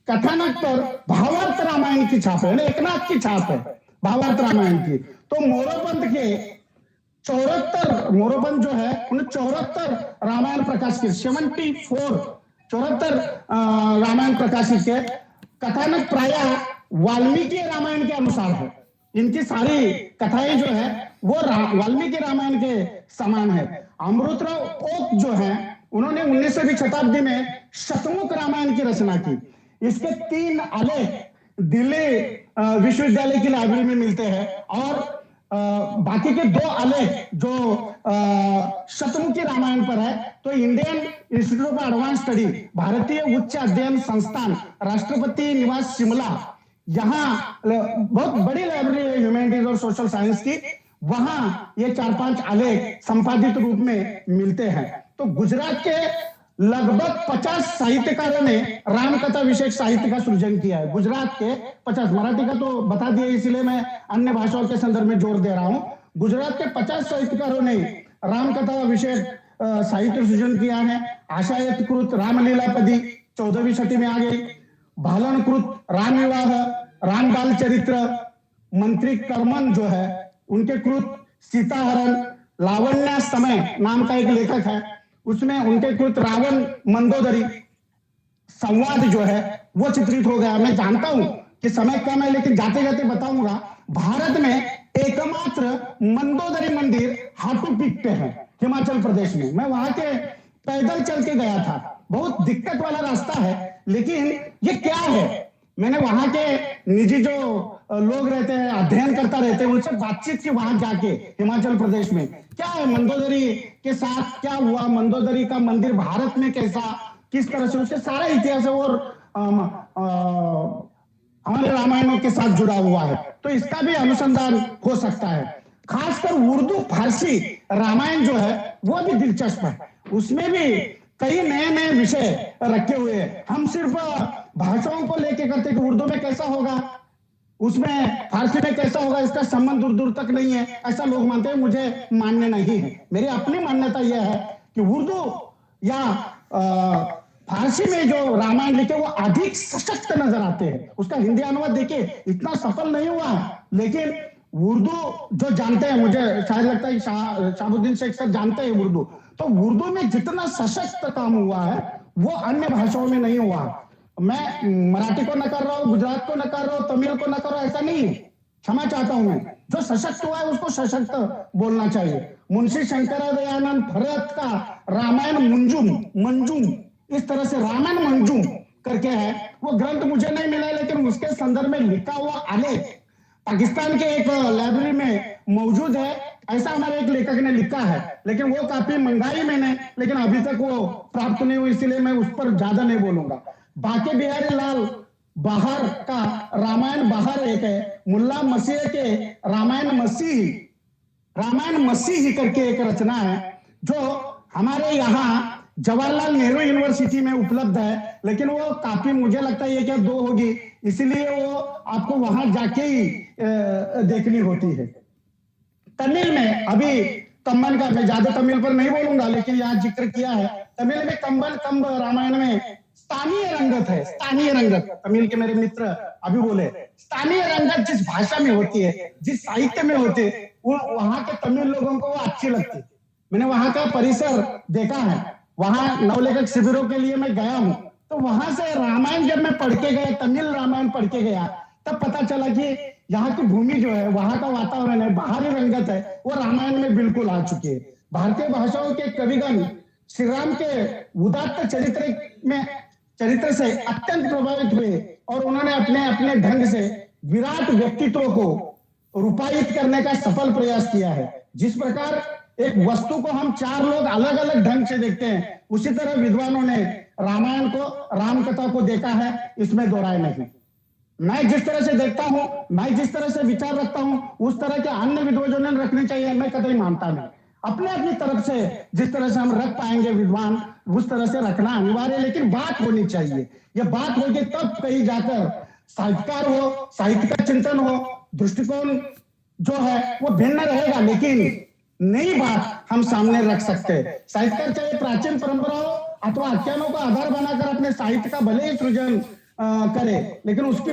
कथानक पर भावार्थ रामायण की छाप है, एकनाथ की छाप है भावार्थ रामायण की। तो मोरोपंत के 74 मोरोपंत जो है उन्हें 74 रामायण प्रकाश के 74 रामायण प्रकाशित के। कथानक प्रायः वाल्मीकि रामायण के अनुसार है। इनकी सारी कथाएं जो है वो वाल्मीकि रामायण के समान है। अमृतराव ओक जो है, उन्होंने 19वीं शताब्दी में शतमुख रामायण की रचना की। इसके 3 आलेख दिल्ली विश्वविद्यालय की लाइब्रेरी में मिलते हैं, और बाकी के 2 आलेख जो शतमुखी रामायण पर है, तो Indian institute of advance study, भारतीय उच्च अध्ययन संस्थान, राष्ट्रपति निवास शिमला, यहाँ बहुत बड़ी लाइब्रेरी है ह्यूमैनिटीज और सोशल साइंस की, वहां ये 4-5 आलेख संपादित रूप में मिलते हैं। तो गुजरात के लगभग 50 साहित्यकारों ने रामकथा विषयक साहित्य का सृजन किया है। गुजरात के 50, मराठी का तो बता दिया, इसलिए मैं अन्य भाषाओं के संदर्भ में जोर दे रहा हूं। गुजरात के 50 साहित्यकारों ने रामकथा विषयक साहित्य सृजन किया है। आशायतकृत रामलीलापदी 14वीं शती में आ गई, भालनकृत राम विवाह, राम बाल चरित्र, मंत्री कर्मन जो है उनके कृत सीताहरण, लावण्य समय नाम का एक लेखक है, उसमें उनके कृत रावण मंदोदरी, संवाद जो है वो चित्रित हो गया। मैं जानता हूं कि समय कम है, लेकिन जाते जाते बताऊंगा, भारत में एकमात्र मंदोदरी मंदिर हाटू पीक पे है, हिमाचल प्रदेश में। मैं वहां के पैदल चल के गया था, बहुत दिक्कत वाला रास्ता है, लेकिन ये क्या है, मैंने वहां के निजी जो लोग रहते हैं, अध्ययन करता रहते हैं, उनसे बातचीत की वहां जाके हिमाचल प्रदेश में क्या है, मंदोदरी के साथ क्या हुआ, मंदोदरी का मंदिर भारत में कैसा, किस तरह से, उसके सारा इतिहास है और हमारे रामायणों के साथ जुड़ा हुआ है। तो इसका भी अनुसंधान हो सकता है। खासकर उर्दू फारसी रामायण जो है वो भी दिलचस्प है, उसमें भी कई नए नए विषय रखे हुए हैं। हम सिर्फ भाषाओं को लेके करते कि उर्दू में कैसा होगा, उसमें फारसी में कैसा होगा, इसका संबंध दूर दूर तक नहीं है, ऐसा लोग मानते हैं। मुझे मान्य नहीं है। मेरी अपनी मान्यता यह है कि उर्दू या फारसी में जो रामायण लिखे वो अधिक सशक्त नजर आते हैं। उसका हिंदी अनुवाद देखिए इतना सफल नहीं हुआ, लेकिन उर्दू जो जानते हैं, मुझे शायद लगता है शाहबुद्दीन शेख सर जानते हैं उर्दू, तो उर्दू में जितना सशक्त काम हुआ है वो अन्य भाषाओं में नहीं हुआ। मैं मराठी को न कर रहा हूँ, गुजरात को न कर रहा हूँ, तमिल को न कर रहा हूँ, ऐसा नहीं, क्षमा चाहता हूं मैं। जो सशक्त हुआ है उसको सशक्त बोलना चाहिए। मुंशी शंकरदयानंद भरत का रामायण मंजूम इस तरह से रामायण मंजूम करके है, वो ग्रंथ मुझे नहीं मिला, लेकिन उसके संदर्भ में लिखा हुआ आलेख पाकिस्तान के एक लाइब्रेरी में मौजूद है। ऐसा हमारे एक लेखक ने लिखा है, लेकिन वो काफी मंगाई मैंने, लेकिन अभी तक वो प्राप्त नहीं हुई, इसलिए मैं उस पर ज्यादा नहीं बोलूंगा। बाके बिहारी लाल बाहर का रामायण बाहर एक है, मुल्ला मसीह के रामायण मसीही करके एक रचना है जो हमारे यहाँ जवाहरलाल नेहरू यूनिवर्सिटी में उपलब्ध है, लेकिन वो काफी, मुझे लगता है ये क्या 2 होगी, इसीलिए वो आपको वहां जाके ही देखनी होती है। तमिल में अभी कंबन का, मैं ज्यादा तमिल पर नहीं बोलूंगा, लेकिन यहाँ जिक्र किया है, तमिल में कंब रामायण में स्थानीय रंगत है। स्थानीय रंगत, तमिल के मेरे मित्र अभी बोले, स्थानीय रंगत जिस भाषा में होती है, जिस साहित्य में होती है, वो वहां के तमिल लोगों को वो अच्छी लगती है। मैंने वहां का परिसर देखा है, वहां नवलेखक शिविरों के लिए मैं गया हूं, तो वहां से रामायण जब मैं पढ़ के गया, तमिल रामायण पढ़ के गया, तब पता चला कि यहाँ की भूमि जो है, वहां का वातावरण है, बाहरी रंगत है, वो रामायण में बिल्कुल आ चुकी है। भारतीय भाषाओं के कविगण श्री राम के उदात्त चरित्र से अत्यंत प्रभावित हुए और उन्होंने अपने अपने ढंग से विराट व्यक्तित्व को रूपायित करने का सफल प्रयास किया है। जिस प्रकार एक वस्तु को हम 4 लोग अलग अलग ढंग से देखते हैं, उसी तरह विद्वानों ने रामायण को, राम कथा को देखा है, इसमें दो राय नहीं। मैं जिस तरह से देखता हूं, मैं जिस तरह से विचार रखता हूं, उस तरह के अन्य विद्वानों ने रखनी चाहिए, मैं कतई मानता नहीं। अपने अपनी तरफ से जिस तरह से हम रख पाएंगे विद्वान, उस तरह से रखना अनिवार्य है, लेकिन बात होनी चाहिए। यह बात होगी तब कहीं जाकर साहित्यकार हो, साहित्य का चिंतन हो, दृष्टिकोण जो है वो भिन्न रहेगा, लेकिन नई बात हम सामने रख सकते हैं। साहित्यकार चाहे प्राचीन परंपराओं अथवा आख्यानों का आधार बनाकर अपने साहित्य का भले ही सृजन करे, लेकिन उसकी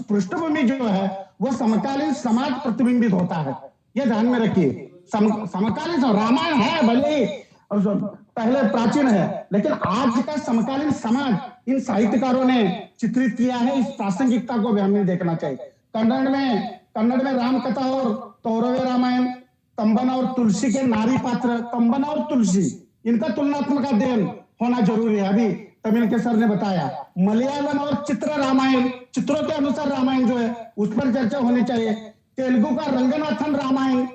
पृष्ठभूमि जो है वो समकालीन समाज प्रतिबिंबित होता है। यह ध्यान में रखिए। समकालीन रामायण है भले ही पहले प्राचीन है, लेकिन आज का समकालीन समाज इन साहित्यकारों ने चित्रित किया है। इस प्रासंगिकता को भी हमें देखना चाहिए। कन्नड़ में राम कथा और तौरवे रामायण, कंबन और तुलसी के नारी पात्र, कंबन और तुलसी, इनका तुलनात्मक अध्ययन होना जरूरी है। अभी तमिल के सर ने बताया। मलयालम और चित्र रामायण, चित्रों के अनुसार रामायण जो है उस पर चर्चा होनी चाहिए। तेलुगु का रंगनाथ रामायण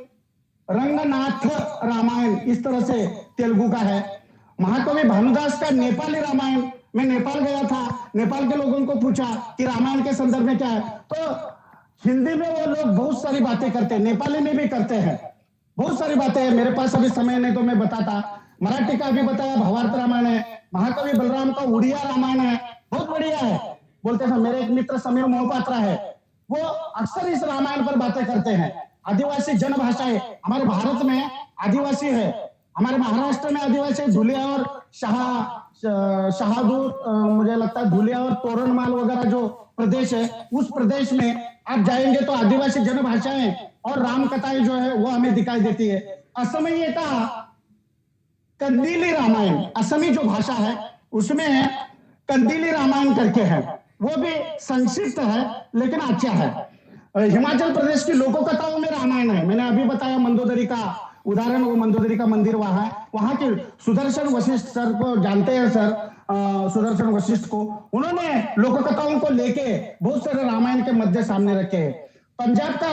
इस तरह से तेलुगु का है। महाकवि भानुदास का नेपाली रामायण, मैं नेपाल गया था, नेपाल के लोगों को पूछा कि रामायण के संदर्भ में क्या है, तो हिंदी में वो लोग बहुत सारी बातें करते हैं, नेपाली में भी करते हैं, बहुत सारी बातें हैं। मेरे पास अभी समय नहीं तो मैं बताता। मराठी का भी बताया, भावार्थ रामायण है। महाकवि बलराम का उड़िया रामायण है, बहुत बढ़िया है। बोलते हैं, मेरे एक मित्र समीर मोहपात्रा है, वो अक्सर इस रामायण पर बातें करते हैं। आदिवासी जनभाषा है, हमारे भारत में आदिवासी है, हमारे महाराष्ट्र में आदिवासी धुलिया और शाहदूर, मुझे लगता है धुलिया और तोरणमाल वगैरह जो प्रदेश है, उस प्रदेश में आप जाएंगे तो आदिवासी जनभाषाएं और राम कथाएं जो है वो हमें दिखाई देती है। असमीय का कंदीली रामायण, असमी जो भाषा है उसमें कंदीली रामायण करके है, वो भी संक्षिप्त है लेकिन अच्छा है। हिमाचल प्रदेश की लोक कथाओं में रामायण है, मैंने अभी बताया मंदोदरी का उदाहरण वो मंदोदरी का मंदिर वहाँ है, वहाँ के सुदर्शन वशिष्ठ सर को जानते हैं सर, सुदर्शन वशिष्ठ को, उन्होंने लोक कथाओं को लेके बहुत सारे रामायण के मुद्दे सामने रखे हैं। पंजाब का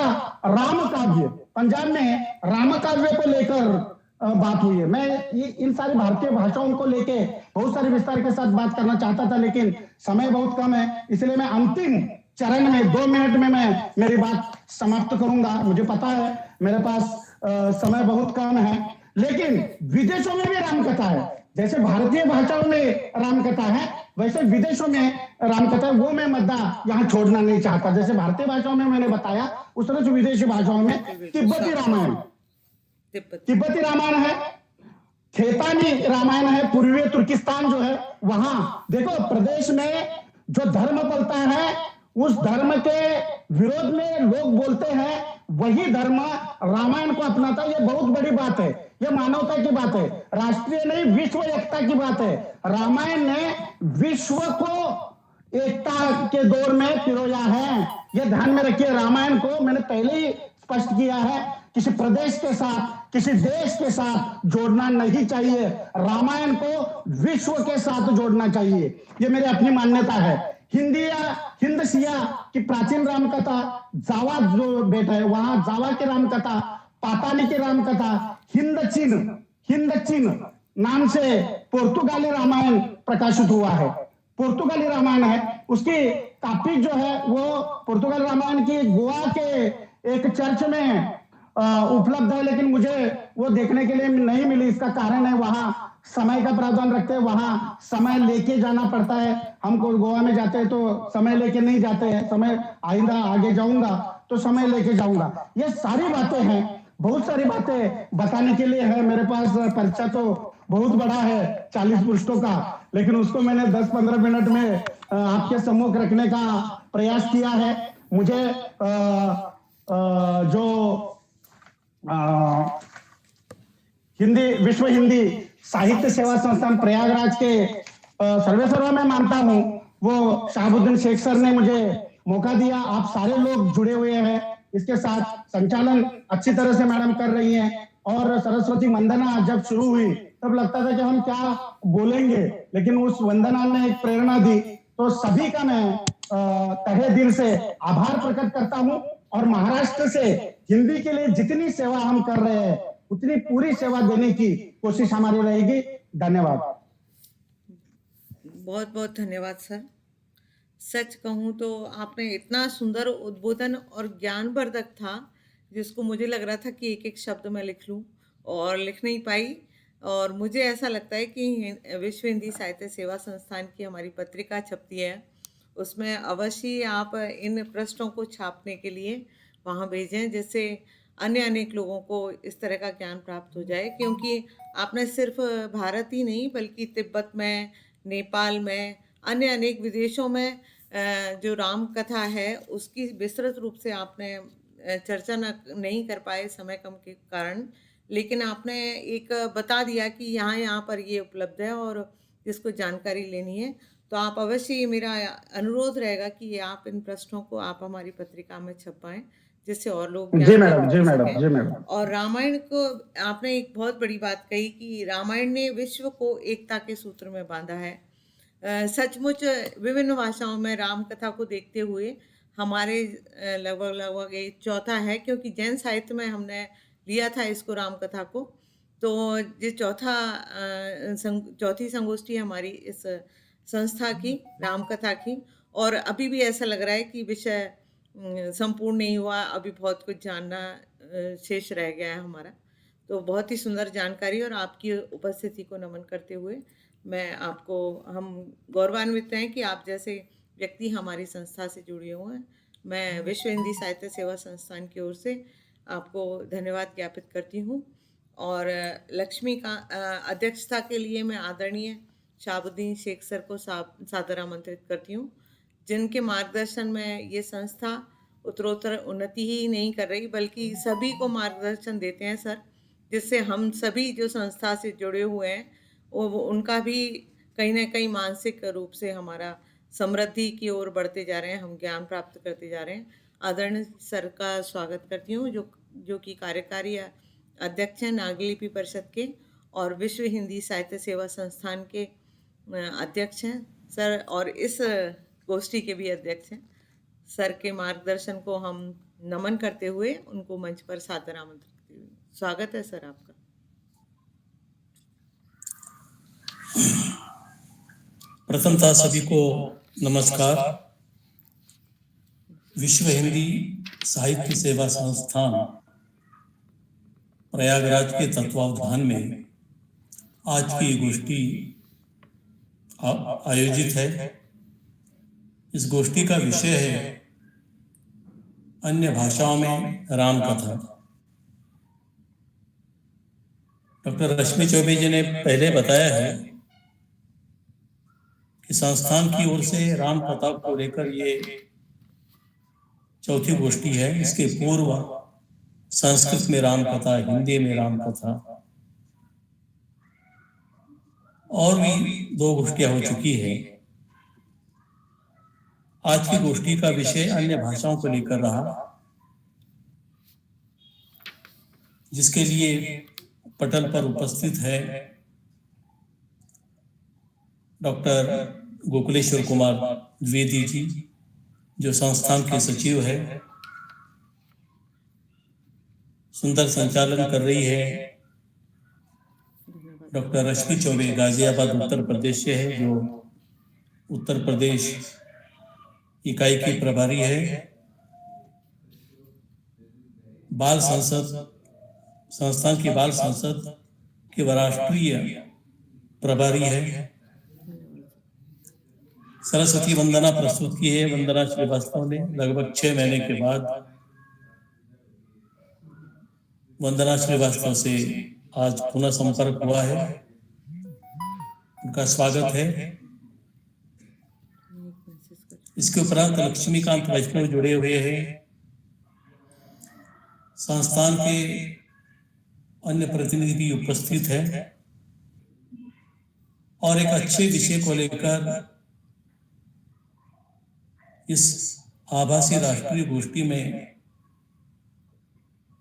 राम काव्य, पंजाब में राम काव्य को लेकर बात हुई है। मैं इन सारी भारतीय भाषाओं को लेके बहुत सारे विस्तार के साथ बात करना चाहता था, लेकिन समय बहुत कम है, इसलिए मैं अंतिम चरण में 2 मिनट में मैं मेरी बात समाप्त करूंगा। मुझे पता है मेरे पास समय बहुत कम है, लेकिन विदेशों में भी रामकथा है। जैसे भारतीय भाषाओं में रामकथा है, वैसे विदेशों में रामकथा, वो मैं मुद्दा यहाँ छोड़ना नहीं चाहता। जैसे भारतीय भाषाओं में मैंने बताया, उस तरह से विदेशी भाषाओं में तिब्बती रामायण, तिब्बती रामायण है, खेतानी रामायण है, पूर्वी तुर्किस्तान जो है वहां देखो, प्रदेश में जो धर्म पलता है उस धर्म के विरोध में लोग बोलते हैं, वही धर्म रामायण को अपनाता है। ये बहुत बड़ी बात है, ये मानवता की बात है, राष्ट्रीय नहीं विश्व एकता की बात है। रामायण ने विश्व को एकता के दौर में पिरोया है, ये ध्यान में रखिए। रामायण को मैंने पहले ही स्पष्ट किया है, किसी प्रदेश के साथ, किसी देश के साथ जोड़ना नहीं चाहिए, रामायण को विश्व के साथ जोड़ना चाहिए, ये मेरी अपनी मान्यता है। हिंद सिया की प्राचीन रामकथा, जावा जो बेटा है वहां जावा की रामकथा, पाताली की रामकथा, हिंद चीन नाम से पुर्तगाली रामायण प्रकाशित हुआ है, पुर्तगाली रामायण है, उसकी कॉपी जो है वो पुर्तगाली रामायण की गोवा के एक चर्च में उपलब्ध है, लेकिन मुझे वो देखने के लिए नहीं मिली। इसका कारण है वहां समय का प्रावधान रखते हैं, वहां समय लेके जाना पड़ता है। हम गोवा में जाते हैं तो समय लेके नहीं जाते हैं, समय आइंदा आगे जाऊंगा तो समय लेके जाऊंगा। ये सारी बातें हैं, बहुत सारी बातें बताने के लिए है। मेरे पास पर्चा तो बहुत बड़ा है 40 पृष्ठों का, लेकिन उसको मैंने 10-15 मिनट में आपके सम्मुख रखने का प्रयास किया है। मुझे जो विश्व हिंदी साहित्य सेवा संस्थान प्रयागराज के सर्वेसर्वा में मानता हूं, वो शहाबुद्दीन शेख सर ने मुझे मौका दिया। आप सारे लोग जुड़े हुए हैं इसके साथ, संचालन अच्छी तरह से मैडम कर रही हैं, और सरस्वती वंदना जब शुरू हुई तब लगता था कि हम क्या बोलेंगे, लेकिन उस वंदना ने एक प्रेरणा दी। तो सभी का मैं तहे दिल से आभार प्रकट करता हूं, और महाराष्ट्र से हिंदी के लिए जितनी सेवा हम कर रहे हैं उतनी पूरी सेवा देने की कोशिश हमारी रहेगी। धन्यवाद। बहुत बहुत धन्यवाद सर। सच कहूँ तो आपने इतना सुंदर उद्बोधन और ज्ञानवर्धक था, जिसको मुझे लग रहा था कि एक एक शब्द मैं लिख लूँ, और लिख नहीं पाई। और मुझे ऐसा लगता है कि विश्व हिंदी साहित्य सेवा संस्थान की हमारी पत्रिका छपती है, उसमें अवश्य आप इन पृष्ठों को छापने के लिए वहाँ भेजें, जिससे अन्य अनेक लोगों को इस तरह का ज्ञान प्राप्त हो जाए। क्योंकि आपने सिर्फ भारत ही नहीं बल्कि तिब्बत में, नेपाल में, अन्य अनेक विदेशों में जो राम कथा है उसकी विस्तृत रूप से आपने चर्चा नहीं कर पाए समय कम के कारण, लेकिन आपने एक बता दिया कि यहाँ पर ये उपलब्ध है और जिसको जानकारी लेनी है तो आप अवश्य, मेरा अनुरोध रहेगा कि आप इन प्रश्नों को आप हमारी पत्रिका में छपाएं, जिससे और लोग जी मैडम। और रामायण को आपने एक बहुत बड़ी बात कही कि रामायण ने विश्व को एकता के सूत्र में बांधा है। सचमुच विभिन्न भाषाओं में राम कथा को देखते हुए हमारे लगभग ये चौथा है, क्योंकि जैन साहित्य में हमने लिया था इसको राम कथा को, तो ये चौथी संगोष्ठी हमारी इस संस्था की राम कथा की। और अभी भी ऐसा लग रहा है कि विषय संपूर्ण नहीं हुआ, अभी बहुत कुछ जानना शेष रह गया है हमारा। तो बहुत ही सुंदर जानकारी, और आपकी उपस्थिति को नमन करते हुए हम गौरवान्वित हैं कि आप जैसे व्यक्ति हमारी संस्था से जुड़े हुए हैं। मैं विश्व हिंदी साहित्य सेवा संस्थान की ओर से आपको धन्यवाद ज्ञापित करती हूँ। और लक्ष्मी का अध्यक्षता के लिए मैं आदरणीय शहाबुद्दीन शेख सर को सादर आमंत्रित करती हूँ, जिनके मार्गदर्शन में ये संस्था उत्तरोत्तर उन्नति ही नहीं कर रही बल्कि सभी को मार्गदर्शन देते हैं सर, जिससे हम सभी जो संस्था से जुड़े हुए हैं उनका भी कहीं ना कहीं मानसिक रूप से हमारा समृद्धि की ओर बढ़ते जा रहे हैं, हम ज्ञान प्राप्त करते जा रहे हैं। आदरणीय सर का स्वागत करती हूँ जो कि कार्यकारी अध्यक्ष हैं नागलिपि परिषद के और विश्व हिंदी साहित्य सेवा संस्थान के अध्यक्ष हैं सर, और इस गोष्ठी के भी अध्यक्ष हैं। सर के मार्गदर्शन को हम नमन करते हुए उनको मंच पर सादर आमंत्रित करते हुए स्वागत है सर आपका। प्रथमतः सभी को नमस्कार। विश्व हिंदी साहित्य सेवा संस्थान प्रयागराज के तत्वावधान में आज की गोष्ठी आयोजित है। इस गोष्ठी का विषय है अन्य भाषाओं में राम कथा। डॉक्टर रश्मि चौबे जी ने पहले बताया है कि संस्थान की ओर से राम कथा को लेकर ये चौथी गोष्ठी है। इसके पूर्व संस्कृत में राम कथा, हिंदी में राम कथा और भी 2 गोष्ठियां हो चुकी है। आज की गोष्ठी का विषय अन्य भाषाओं को लेकर रहा, जिसके लिए पटल पर उपस्थित है डॉक्टर गोकुलेश्वर कुमार द्विवेदी जी, जो संस्थान के सचिव है। सुंदर संचालन कर रही है डॉक्टर रश्मि चौबे, गाजियाबाद उत्तर प्रदेश से है, जो उत्तर प्रदेश इकाई की प्रभारी है। बाल संसद, संस्थान की बाल संसद की राष्ट्रीय प्रभारी है। सरस्वती वंदना प्रस्तुत की है वंदना श्रीवास्तव ने। लगभग 6 महीने के बाद वंदना श्रीवास्तव से आज पुनः संपर्क हुआ है, उनका स्वागत है। इसके उपरांत लक्ष्मीकांत वैष्णव जुड़े हुए हैं। संस्थान के अन्य प्रतिनिधि उपस्थित है और एक अच्छे विषय को लेकर इस आभासी राष्ट्रीय गोष्ठी में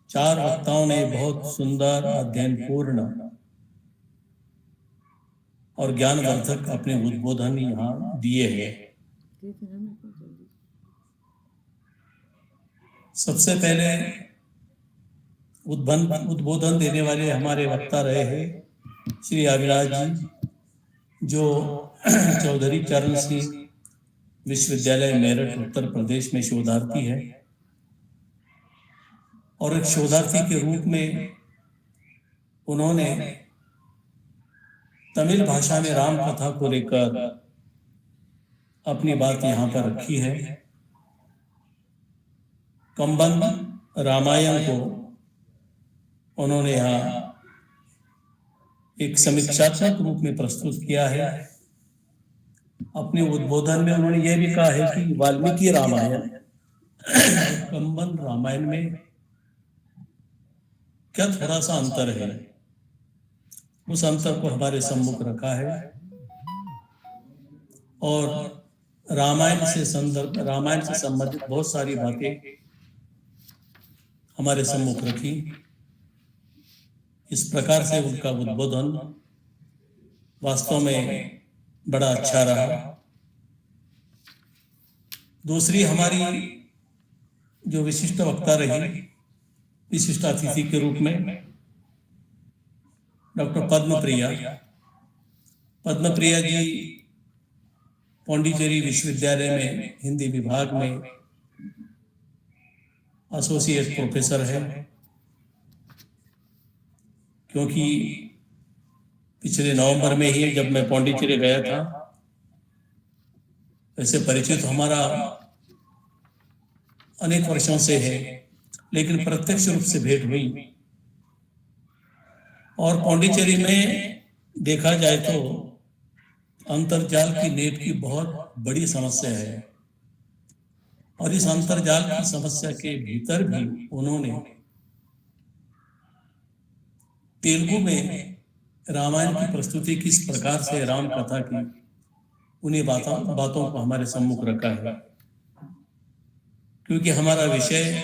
4 वक्ताओं ने बहुत सुंदर, अध्ययनपूर्ण और ज्ञानवर्धक अपने उद्बोधन यहाँ दिए हैं। सबसे पहले उद्बोधन देने वाले हमारे वक्ता रहे हैं श्री अविनाश जी, जो चौधरी चरण सिंह विश्वविद्यालय मेरठ उत्तर प्रदेश में शोधार्थी है और एक शोधार्थी के रूप में उन्होंने तमिल भाषा में राम कथा को लेकर अपनी बात यहाँ पर रखी है। कंबन रामायण को उन्होंने यहाँ एक समीक्षात्मक रूप में प्रस्तुत किया है। अपने उद्बोधन में उन्होंने यह भी कहा है कि वाल्मीकि रामायण कंबन रामायण में क्या थोड़ा सा अंतर है, उस अंतर को हमारे सम्मुख रखा है और रामायण से संबंधित बहुत सारी बातें हमारे सम्मुख रखी। इस प्रकार से उनका उद्बोधन वास्तव में बड़ा अच्छा रहा। दूसरी हमारी जो विशिष्ट वक्ता रही, विशिष्ट अतिथि के रूप में डॉक्टर पद्मप्रिया जी पौंडीचेरी विश्वविद्यालय में हिंदी विभाग में एसोसिएट प्रोफेसर है। क्योंकि पिछले नवंबर में ही जब मैं पौंडीचेरी गया था, वैसे परिचित हमारा अनेक वर्षों से है, लेकिन प्रत्यक्ष रूप से भेंट हुई। और पौंडीचेरी में देखा जाए तो अंतर्जाल की नेट की बहुत बड़ी समस्या है और इस अंतर्जाल की समस्या के भीतर भी उन्होंने तेलुगु में रामायण की प्रस्तुति किस प्रकार से राम कथा की, उन्हीं बातों को हमारे सम्मुख रखा है। क्योंकि हमारा विषय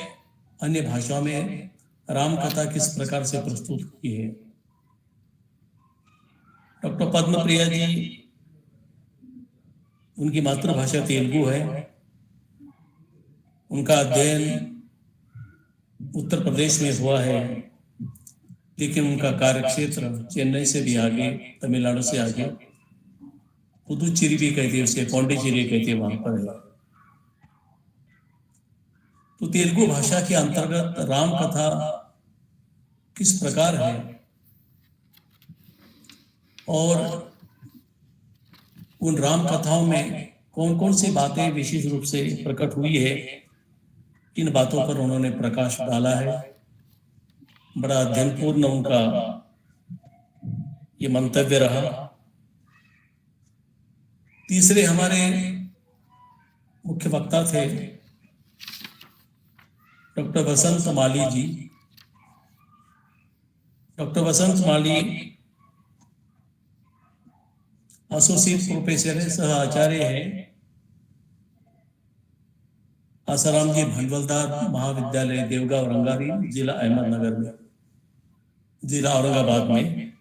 अन्य भाषाओं में राम कथा किस प्रकार से प्रस्तुत की है। डॉक्टर पद्मप्रिया जी, उनकी मातृभाषा तेलुगु है। उनका अध्ययन उत्तर प्रदेश में हुआ है, लेकिन उनका कार्यक्षेत्र चेन्नई से भी आगे, तमिलनाडु से आगे, पुदुचेरी भी कहते हैं उसे, पौंडीचेरी कहते हैं, वहां पर है। तो तेलुगु भाषा के अंतर्गत राम कथा किस प्रकार है और उन राम कथाओं में कौन कौन सी बातें विशेष रूप से प्रकट हुई है, इन बातों पर उन्होंने प्रकाश डाला है। बड़ा अध्ययनपूर्ण उनका ये मंतव्य रहा। तीसरे हमारे मुख्य वक्ता थे डॉक्टर वसंत माली जी। डॉक्टर वसंत माली एसोसिएट प्रोफेसर है, सह आचार्य है आसाराम जी भंडवलदार महाविद्यालय, देवगांव रंगारी, जिला अहमदनगर में, जिला औरंगाबाद में।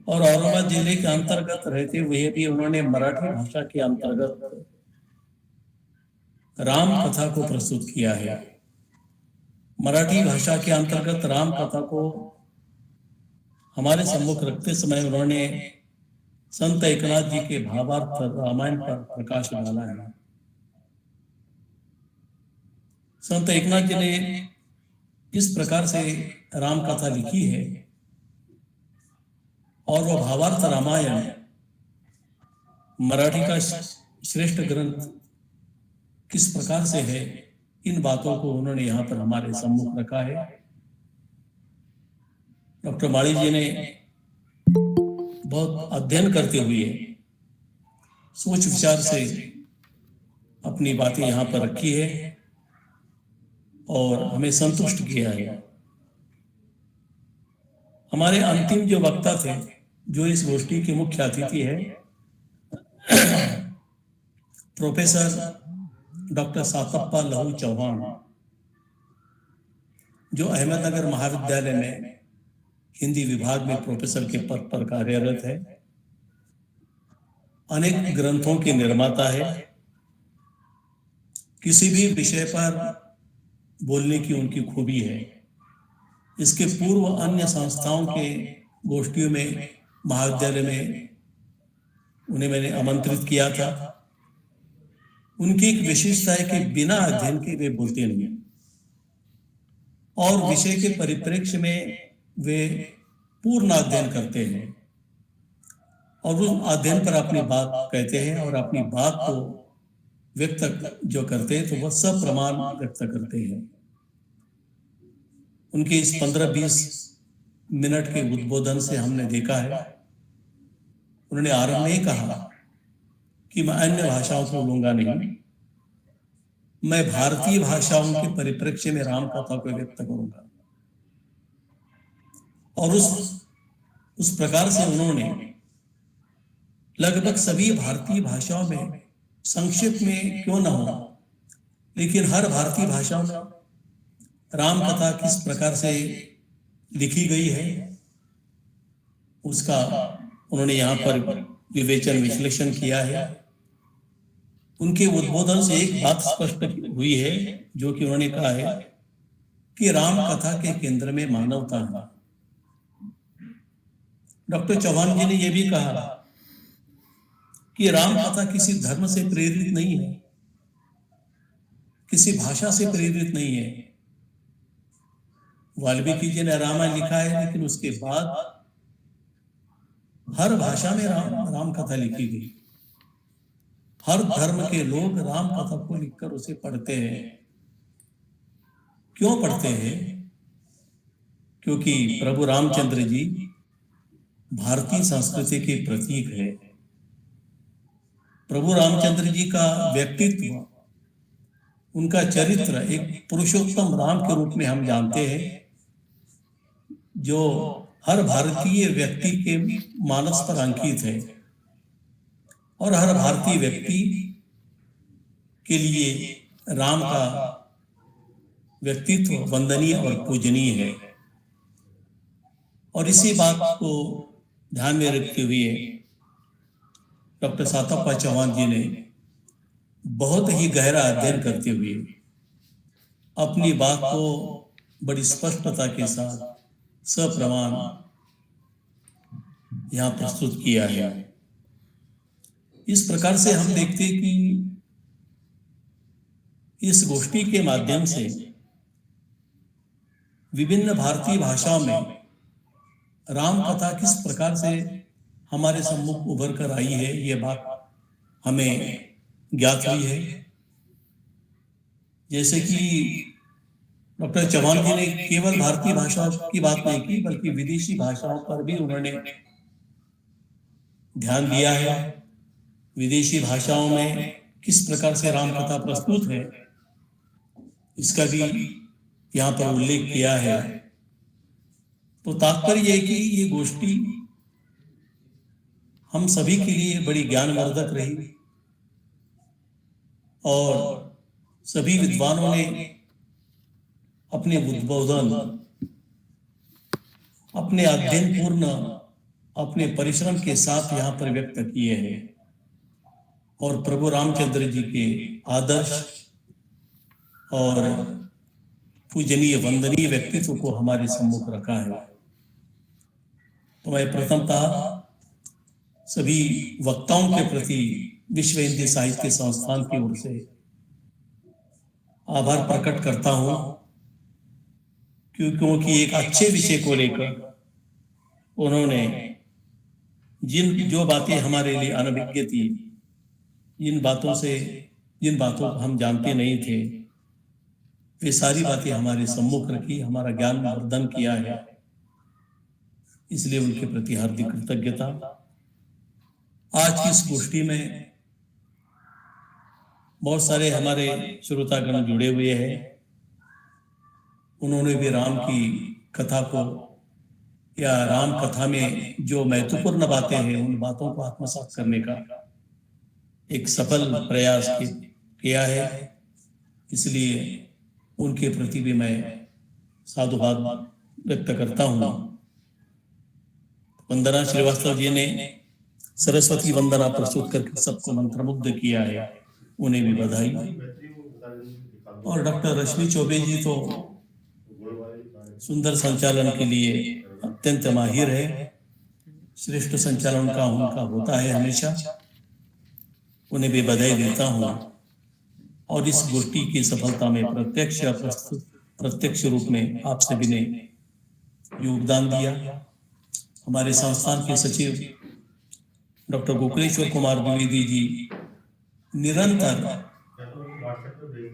और औरंगाबाद जिले के अंतर्गत रहते हुए भी उन्होंने मराठी भाषा के अंतर्गत राम कथा को प्रस्तुत किया है। मराठी भाषा के अंतर्गत राम कथा को हमारे सम्मुख रखते समय उन्होंने संत एकनाथ जी के भावार्थ रामायण पर प्रकाश डाला है। संत एकनाथ जी ने इस प्रकार से राम कथा लिखी है और वह भावार्थ रामायण मराठी का श्रेष्ठ ग्रंथ किस प्रकार से है, इन बातों को उन्होंने यहाँ पर हमारे सम्मुख रखा है। डॉक्टर माली जी ने बहुत अध्ययन करते हुए सोच विचार से अपनी बातें यहाँ पर रखी है और हमें संतुष्ट किया है। हमारे अंतिम जो वक्ता थे, जो इस गोष्ठी के मुख्य अतिथि है, प्रोफेसर डॉक्टर सातप्पा लहू चौहान, जो अहमदनगर महाविद्यालय में हिंदी विभाग में प्रोफेसर के पद पर कार्यरत है, अनेक ग्रंथों के निर्माता है। किसी भी विषय पर बोलने की उनकी खूबी है। इसके पूर्व अन्य संस्थाओं के गोष्ठियों में, महाविद्यालय में उन्हें मैंने आमंत्रित किया था। उनकी एक विशेषता है कि बिना अध्ययन के वे बोलते नहीं, और विषय के परिप्रेक्ष्य में वे पूर्ण अध्ययन करते हैं और उस अध्ययन पर अपनी बात कहते हैं और अपनी बात को व्यक्त जो करते हैं तो वह सब प्रमाण व्यक्त करते हैं। उनके इस 15-20 मिनट के उद्बोधन से हमने देखा है, उन्होंने आरंभ में कहा कि मैं अन्य भाषाओं को लूंगा नहीं, मैं भारतीय भाषाओं के परिप्रेक्ष्य में राम कथा को व्यक्त करूंगा। और उस प्रकार से उन्होंने लगभग सभी भारतीय भाषाओं में, संक्षिप्त में क्यों न हो, लेकिन हर भारतीय भाषा में राम कथा किस प्रकार से लिखी गई है उसका उन्होंने यहाँ पर विवेचन विश्लेषण किया है। उनके उद्बोधन से एक बात स्पष्ट हुई है, जो कि उन्होंने कहा है कि राम कथा के केंद्र में मानवता है। डॉक्टर चौहान जी ने यह भी कहा कि राम कथा किसी धर्म से प्रेरित नहीं है, किसी भाषा से प्रेरित नहीं है। वाल्मीकि जी ने रामायण लिखा है, लेकिन उसके बाद हर भाषा में राम कथा लिखी गई। हर धर्म के लोग राम कथा को लिखकर उसे पढ़ते हैं। क्यों पढ़ते हैं? क्योंकि प्रभु रामचंद्र जी भारतीय संस्कृति के प्रतीक है। प्रभु रामचंद्र जी का व्यक्तित्व, उनका चरित्र एक पुरुषोत्तम राम के रूप में हम जानते हैं, जो हर भारतीय व्यक्ति के मानस पर अंकित है और हर भारतीय व्यक्ति के लिए राम का व्यक्तित्व वंदनीय और पूजनीय है। और इसी बात को ध्यान में रखते हुए डॉक्टर सातप्पा चौहान जी ने बहुत ही गहरा अध्ययन करते हुए अपनी बात को बड़ी स्पष्टता के साथ सप्रमाण यहाँ प्रस्तुत किया है। इस प्रकार से हम देखते हैं कि इस गोष्ठी के माध्यम से विभिन्न भारतीय भाषाओं में राम कथा किस प्रकार से हमारे सम्मुख उभर कर आई है, ये बात हमें ज्ञात हुई है। जैसे कि डॉक्टर चौहान जी ने केवल भारतीय भाषा की बात नहीं की, बल्कि विदेशी भाषाओं पर भी उन्होंने ध्यान दिया है। विदेशी भाषाओं में किस प्रकार से राम कथा प्रस्तुत है, इसका भी यहाँ पर उल्लेख किया है। तो तात्पर्य है कि ये गोष्ठी हम सभी के लिए बड़ी ज्ञानवर्धक रही और सभी विद्वानों ने अपने उद्बोधन, अपने अध्ययन पूर्ण, अपने परिश्रम के साथ यहाँ पर व्यक्त किए हैं और प्रभु रामचंद्र जी के आदर्श और पूजनीय वंदनीय व्यक्तित्व को हमारे सम्मुख रखा है। तो मैं प्रथमतः सभी वक्ताओं के प्रति विश्व हिंदी साहित्य संस्थान की ओर से आभार प्रकट करता हूं, क्योंकि एक अच्छे विषय को लेकर उन्होंने जो बातें हमारे लिए अनभिज्ञ थी, जिन बातों को हम जानते नहीं थे, वे सारी बातें हमारे सम्मुख रखी, हमारा ज्ञान वर्धन किया है। इसलिए उनके प्रति हार्दिक कृतज्ञता। आज की इस गोष्ठी में बहुत सारे हमारे श्रोतागण जुड़े हुए हैं। उन्होंने भी राम की कथा को या राम कथा में जो महत्वपूर्ण बातें हैं, उन बातों को आत्मसात करने का एक सफल प्रयास किया है। इसलिए उनके प्रति भी मैं साधुवाद व्यक्त करता हूँ। वंदना श्रीवास्तव जी ने सरस्वती वंदना प्रस्तुत करके सबको मंत्रमुग्ध किया है, उन्हें भी बधाई। और डॉक्टर रश्मि चौबे जी तो सुंदर संचालन के लिए अत्यंत माहिर है। श्रेष्ठ संचालन का उनका होता है हमेशा, उन्हें भी बधाई देता हूँ। और इस गोष्ठी की सफलता में प्रत्यक्ष रूप में आप सभी ने योगदान दिया। हमारे संस्थान के सचिव डॉक्टर गोकुलेश्वर कुमार द्विवेदी जी निरंतर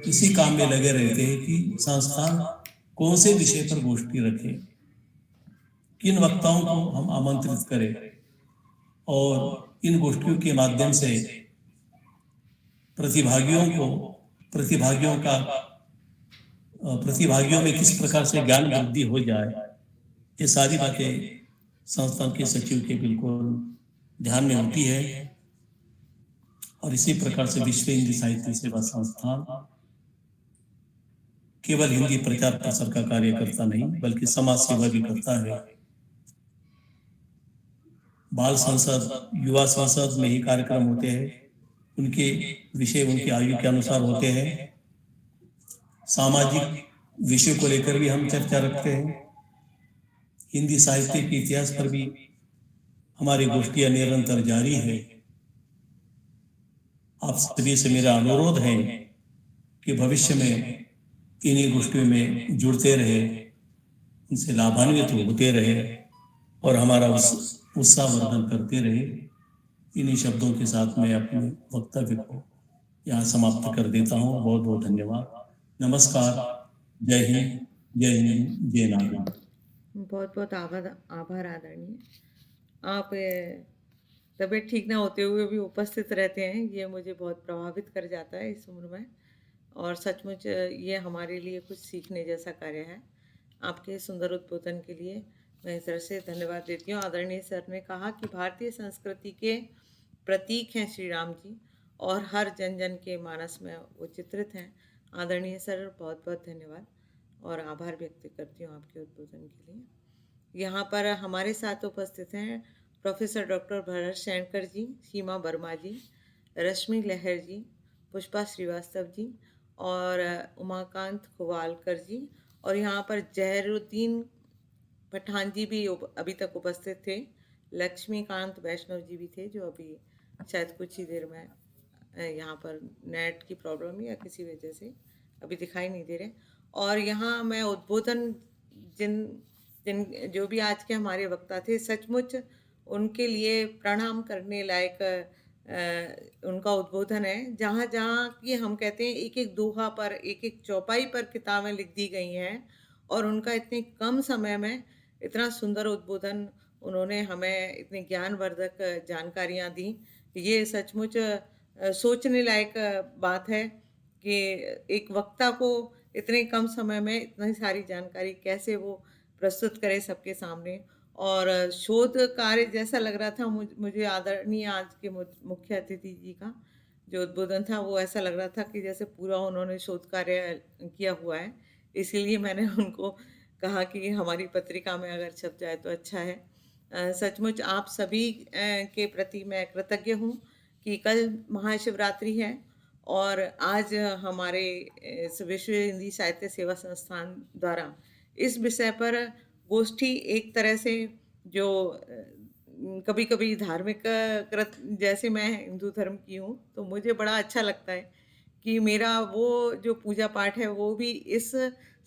इसी काम में लगे रहते हैं कि संस्थान कौन से विषय पर गोष्ठी रखे, किन वक्ताओं को हम आमंत्रित करें और इन गोष्ठियों के माध्यम से प्रतिभागियों में किस प्रकार से ज्ञान वृद्धि हो जाए, ये सारी बातें संस्थान के सचिव के बिल्कुल ध्यान में होती है। और इसी प्रकार से विश्व हिंदी साहित्य सेवा संस्थान केवल हिंदी प्रचार प्रसार का कार्य करता नहीं, बल्कि समाज सेवा भी करता है। बाल संसद, युवा संसद में ही कार्यक्रम होते हैं, उनके विषय उनकी आयु के अनुसार होते हैं। सामाजिक विषय को लेकर भी हम चर्चा रखते हैं। हिंदी साहित्य के इतिहास पर भी हमारी गोष्ठियां निरंतर जारी है। आप सभी से मेरा अनुरोध है कि भविष्य में इन्हीं गोष्ठियों में जुड़ते रहे, इनसे लाभान्वित होते रहे और हमारा उत्साहवर्धन करते रहे। इन्हीं शब्दों के साथ मैं अपने वक्तव्य को यहाँ समाप्त कर देता हूँ। बहुत बहुत धन्यवाद। नमस्कार। जय हिंद, जय हिंद, जय नारायण। बहुत बहुत आभार आदरणीय। आप तबीयत ठीक ना होते हुए भी उपस्थित रहते हैं, ये मुझे बहुत प्रभावित कर जाता है इस उम्र में। और सचमुच ये हमारे लिए कुछ सीखने जैसा कार्य है। आपके सुंदर उद्बोधन के लिए मैं इस तरह से धन्यवाद देती हूँ। आदरणीय सर ने कहा कि भारतीय संस्कृति के प्रतीक हैं श्री राम जी और हर जन जन के मानस में वो चित्रित हैं। आदरणीय सर, बहुत बहुत धन्यवाद। और आभार व्यक्त करती हूँ आपके उद्बोधन के लिए। यहाँ पर हमारे साथ उपस्थित हैं प्रोफेसर डॉक्टर भरत शैनकर जी, सीमा वर्मा जी, रश्मि लहर जी, पुष्पा श्रीवास्तव जी और उमाकांत खुवालकर जी, और यहाँ पर जहरुद्दीन पठान जी भी अभी तक उपस्थित थे। लक्ष्मीकांत वैष्णव जी भी थे जो अभी शायद कुछ ही देर में यहाँ पर नेट की प्रॉब्लम या किसी वजह से अभी दिखाई नहीं दे रहे। और यहाँ मैं उद्बोधन जिन जिन जो भी आज के हमारे वक्ता थे, सचमुच उनके लिए प्रणाम करने लायक उनका उद्बोधन है। जहाँ जहाँ कि हम कहते हैं एक एक दोहा पर, एक एक चौपाई पर किताबें लिख दी गई हैं, और उनका इतने कम समय में इतना सुंदर उद्बोधन उन्होंने हमें इतनी ज्ञानवर्धक जानकारियाँ दी। ये सचमुच सोचने लायक बात है कि एक वक्ता को इतने कम समय में इतनी सारी जानकारी कैसे वो प्रस्तुत करे सबके सामने। और शोध कार्य जैसा लग रहा था मुझे आदरणीय आज के मुख्य अतिथि जी का जो उद्बोधन था, वो ऐसा लग रहा था कि जैसे पूरा उन्होंने शोध कार्य किया हुआ है। इसीलिए मैंने उनको कहा कि हमारी पत्रिका में अगर छप जाए तो अच्छा है। सचमुच आप सभी के प्रति मैं कृतज्ञ हूँ कि कल महाशिवरात्रि है और आज हमारे विश्व हिंदी साहित्य सेवा संस्थान द्वारा इस विषय पर गोष्ठी, एक तरह से जो कभी कभी धार्मिक जैसे मैं हिंदू धर्म की हूँ तो मुझे बड़ा अच्छा लगता है कि मेरा वो जो पूजा पाठ है वो भी इस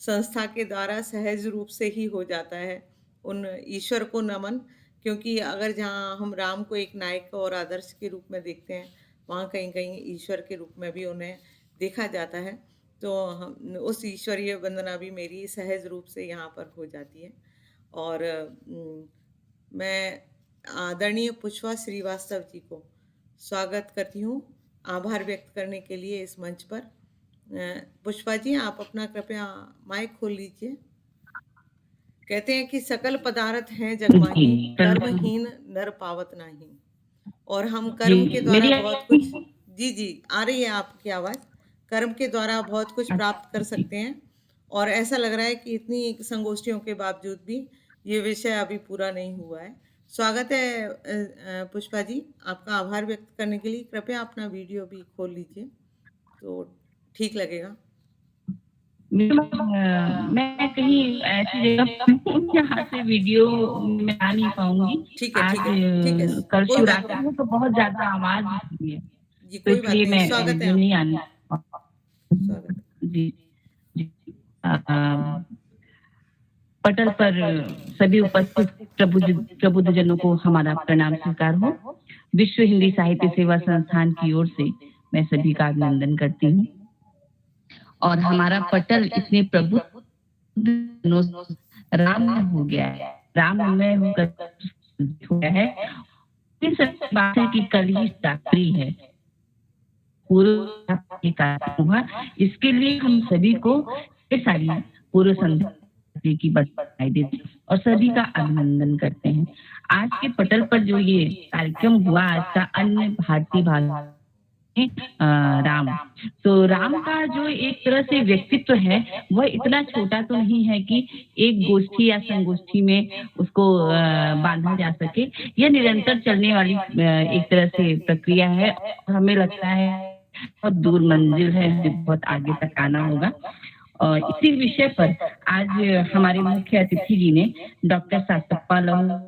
संस्था के द्वारा सहज रूप से ही हो जाता है। उन ईश्वर को नमन, क्योंकि अगर जहाँ हम राम को एक नायक और आदर्श के रूप में देखते हैं, वहाँ कहीं कहीं ईश्वर के रूप में भी उन्हें देखा जाता है। तो हम उस ईश्वरीय वंदना भी मेरी सहज रूप से यहाँ पर हो जाती है। और मैं आदरणीय पुष्पा श्रीवास्तव जी को स्वागत करती हूँ आभार व्यक्त करने के लिए इस मंच पर। पुष्पा जी, आप अपना कृपया माइक खोल लीजिए। कहते हैं कि सकल पदार्थ हैं जगमाही, कर्महीन नर पावत नाही। और हम कर्म के द्वारा बहुत कुछ, जी आ रही है आपकी आवाज़, कर्म के द्वारा बहुत कुछ प्राप्त कर सकते हैं। और ऐसा लग रहा है कि इतनी संगोष्ठियों के बावजूद भी ये विषय अभी पूरा नहीं हुआ है। स्वागत है पुष्पा जी, आपका आभार व्यक्त करने के लिए कृपया अपना वीडियो भी खोल लीजिए तो ठीक लगेगा। मैं कहीं ऐसी जगह जहाँ से वीडियो में आ नहीं पाऊंगी। ठीक है, आज ठीक है, कल कोई बात शिवरात्रि है तो बहुत ज्यादा आवाज है, जी, तो कोई बात इसलिए नहीं, मैं स्वागत है नहीं आपका। आनी। स्वागत है। जी पटल पर सभी उपस्थित प्रबुद्धजनों को हमारा प्रणाम स्वीकार हो। विश्व हिंदी साहित्य सेवा संस्थान की ओर से मैं सभी का अभिनंदन करती हूँ। और हमारा पटल इतने प्रबुद्ध राम हो गया है, राममय होकर हो गया है। इस बात है कि कल ही रात्रि है, पूर्व कार्यक्रम हुआ, इसके लिए हम सभी को सारी पूर्व संध्या की बधाई देते और सभी का अभिनंदन करते हैं। आज के पटल पर जो ये कार्यक्रम हुआ, आज का अन्य भारतीय भाषा राम, तो राम का जो एक तरह से व्यक्तित्व है वह इतना छोटा तो नहीं है कि एक गोष्ठी या संगोष्ठी में उसको बांधा जा सके। यह निरंतर चलने वाली एक तरह से प्रक्रिया है। हमें लगता है बहुत दूर मंजिल है, बहुत आगे तक आना होगा। और इसी विषय पर आज हमारे मुख्य अतिथि जी ने डॉक्टर सातप्पा लहू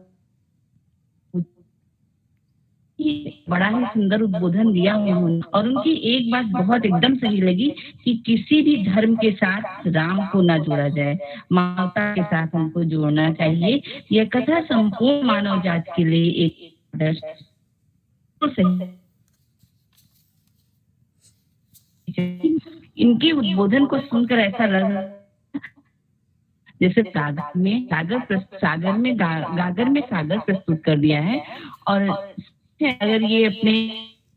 बड़ा ही सुंदर उद्बोधन दिया उन्होंने। और उनकी एक बात बहुत एकदम सही लगी कि किसी भी धर्म के साथ राम को ना जोड़ा जाए, मानवता के साथ हमको जोड़ना चाहिए। यह कथा संपूर्ण मानव जाति के लिए एक आदर्श इनके उद्बोधन को सुनकर ऐसा लगा जैसे गागर में सागर प्रस्तुत कर दिया है। और अगर ये अपने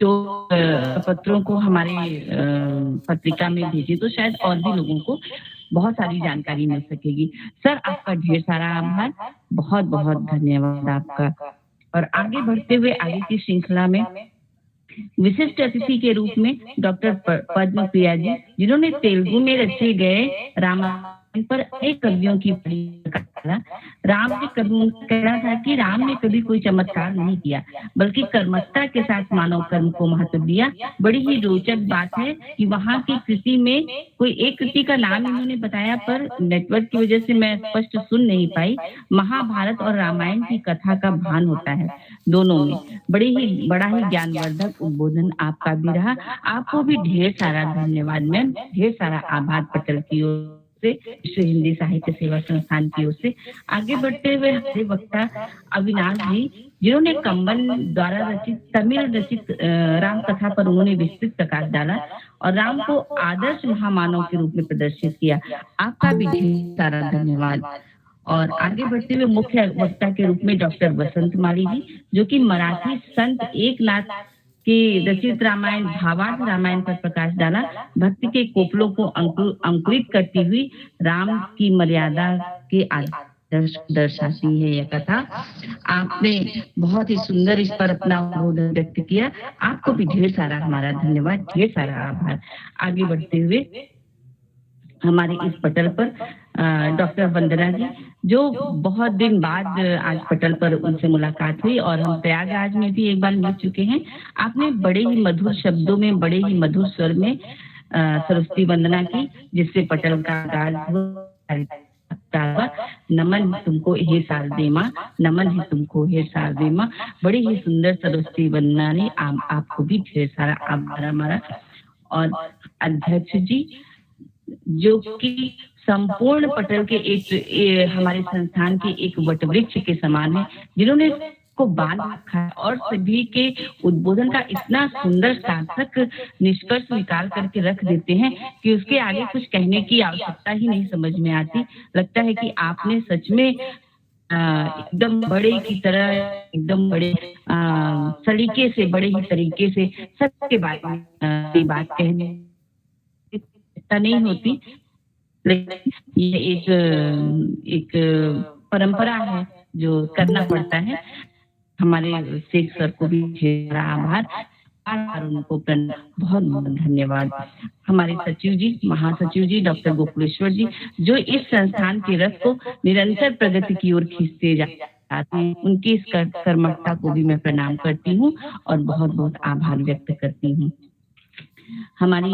जो पत्रों को हमारे पत्रिका में भेजे तो शायद और भी लोगों को बहुत सारी जानकारी मिल सकेगी। सर, आपका ढेर सारा आभार, बहुत बहुत धन्यवाद आपका। और आगे बढ़ते हुए आगे की श्रृंखला में विशिष्ट अतिथि के रूप में डॉक्टर पद्म प्रिया जी, जिन्होंने तेलुगु में रचे गए रामायण पर अनेक कवियों की राम ने कभी कहना था कि राम ने कभी कोई चमत्कार नहीं किया, बल्कि कर्मठता के साथ मानव कर्म को महत्व दिया। बड़ी ही रोचक बात है कि वहाँ की कृति में कोई एक कृति का नाम इन्होंने बताया, पर नेटवर्क की वजह से मैं स्पष्ट सुन नहीं पाई। महाभारत और रामायण की कथा का भान होता है दोनों में। बड़ा ही ज्ञानवर्धक उद्बोधन आपका भी रहा। आपको भी ढेर सारा धन्यवाद मैम, ढेर सारा आभार पटल की ओर से, विश्व हिंदी साहित्य सेवा संस्थान की ओर से। आगे बढ़ते हुए हमारे वक्ता अविनाश जी, जिन्होंने कंबन द्वारा तमिल रचित राम कथा पर उन्होंने विस्तृत प्रकाश डाला और राम को आदर्श महामानव के रूप में प्रदर्शित किया। आपका भी ढेर सारा धन्यवाद। और आगे बढ़ते हुए मुख्य वक्ता के रूप में डॉक्टर वसंत माली जी, जो कि मराठी संत एकनाथ के रचित रामायण भावार्थ रामायण पर प्रकाश डाला। भक्ति के कोपलों को अंकुरित करती हुई राम की मर्यादा के आदर्श दर्शाती है यह कथा। आपने बहुत ही सुंदर इस पर अपना अवबोधन व्यक्त किया। आपको भी ढेर सारा हमारा धन्यवाद, ढेर सारा आभार। आगे बढ़ते हुए हमारे इस पटल पर डॉक्टर वंदना जी, जो बहुत दिन बाद आज पटल पर उनसे मुलाकात हुई और हम प्रयागराज में भी एक बार मिल चुके हैं। आपने बड़े ही मधुर शब्दों में, बड़े ही मधुर स्वर में सरस्वती वंदना की, जिससे पटल का आगाज हुआ। नमन है तुमको हे शारदे माँ, नमन है तुमको हे शारदे माँ। बड़ी ही सुंदर सरस्वती वंदना ने आपको भी ढेर सारा आभार हमारा। और अध्यक्ष जी, जो कि संपूर्ण पटल के हमारे संस्थान के एक वटवृक्ष के समान है, जिन्होंने को बांध रखा है और सभी के उद्बोधन का इतना सुंदर सार्थक निष्कर्ष निकाल करके रख देते हैं कि उसके आगे कुछ कहने की आवश्यकता ही नहीं समझ में आती। लगता है कि आपने सच में एकदम बड़े की तरह, एकदम बड़े सलीके से, बड़े ही तरीके से सबके बारे में बात कहने नहीं होती। ये एक परंपरा है जो करना पड़ता है। हमारे शेख सर को भी ढेर आभार और उनको बहुत बहुत धन्यवाद। हमारे सचिव जी, महासचिव जी डॉक्टर गोकुलेश्वर जी, जो इस संस्थान के रथ को निरंतर प्रगति की ओर खींचते जाते हैं, उनकी इस कर्मठता को भी मैं प्रणाम करती हूँ और बहुत बहुत आभार व्यक्त करती हूँ। हमारी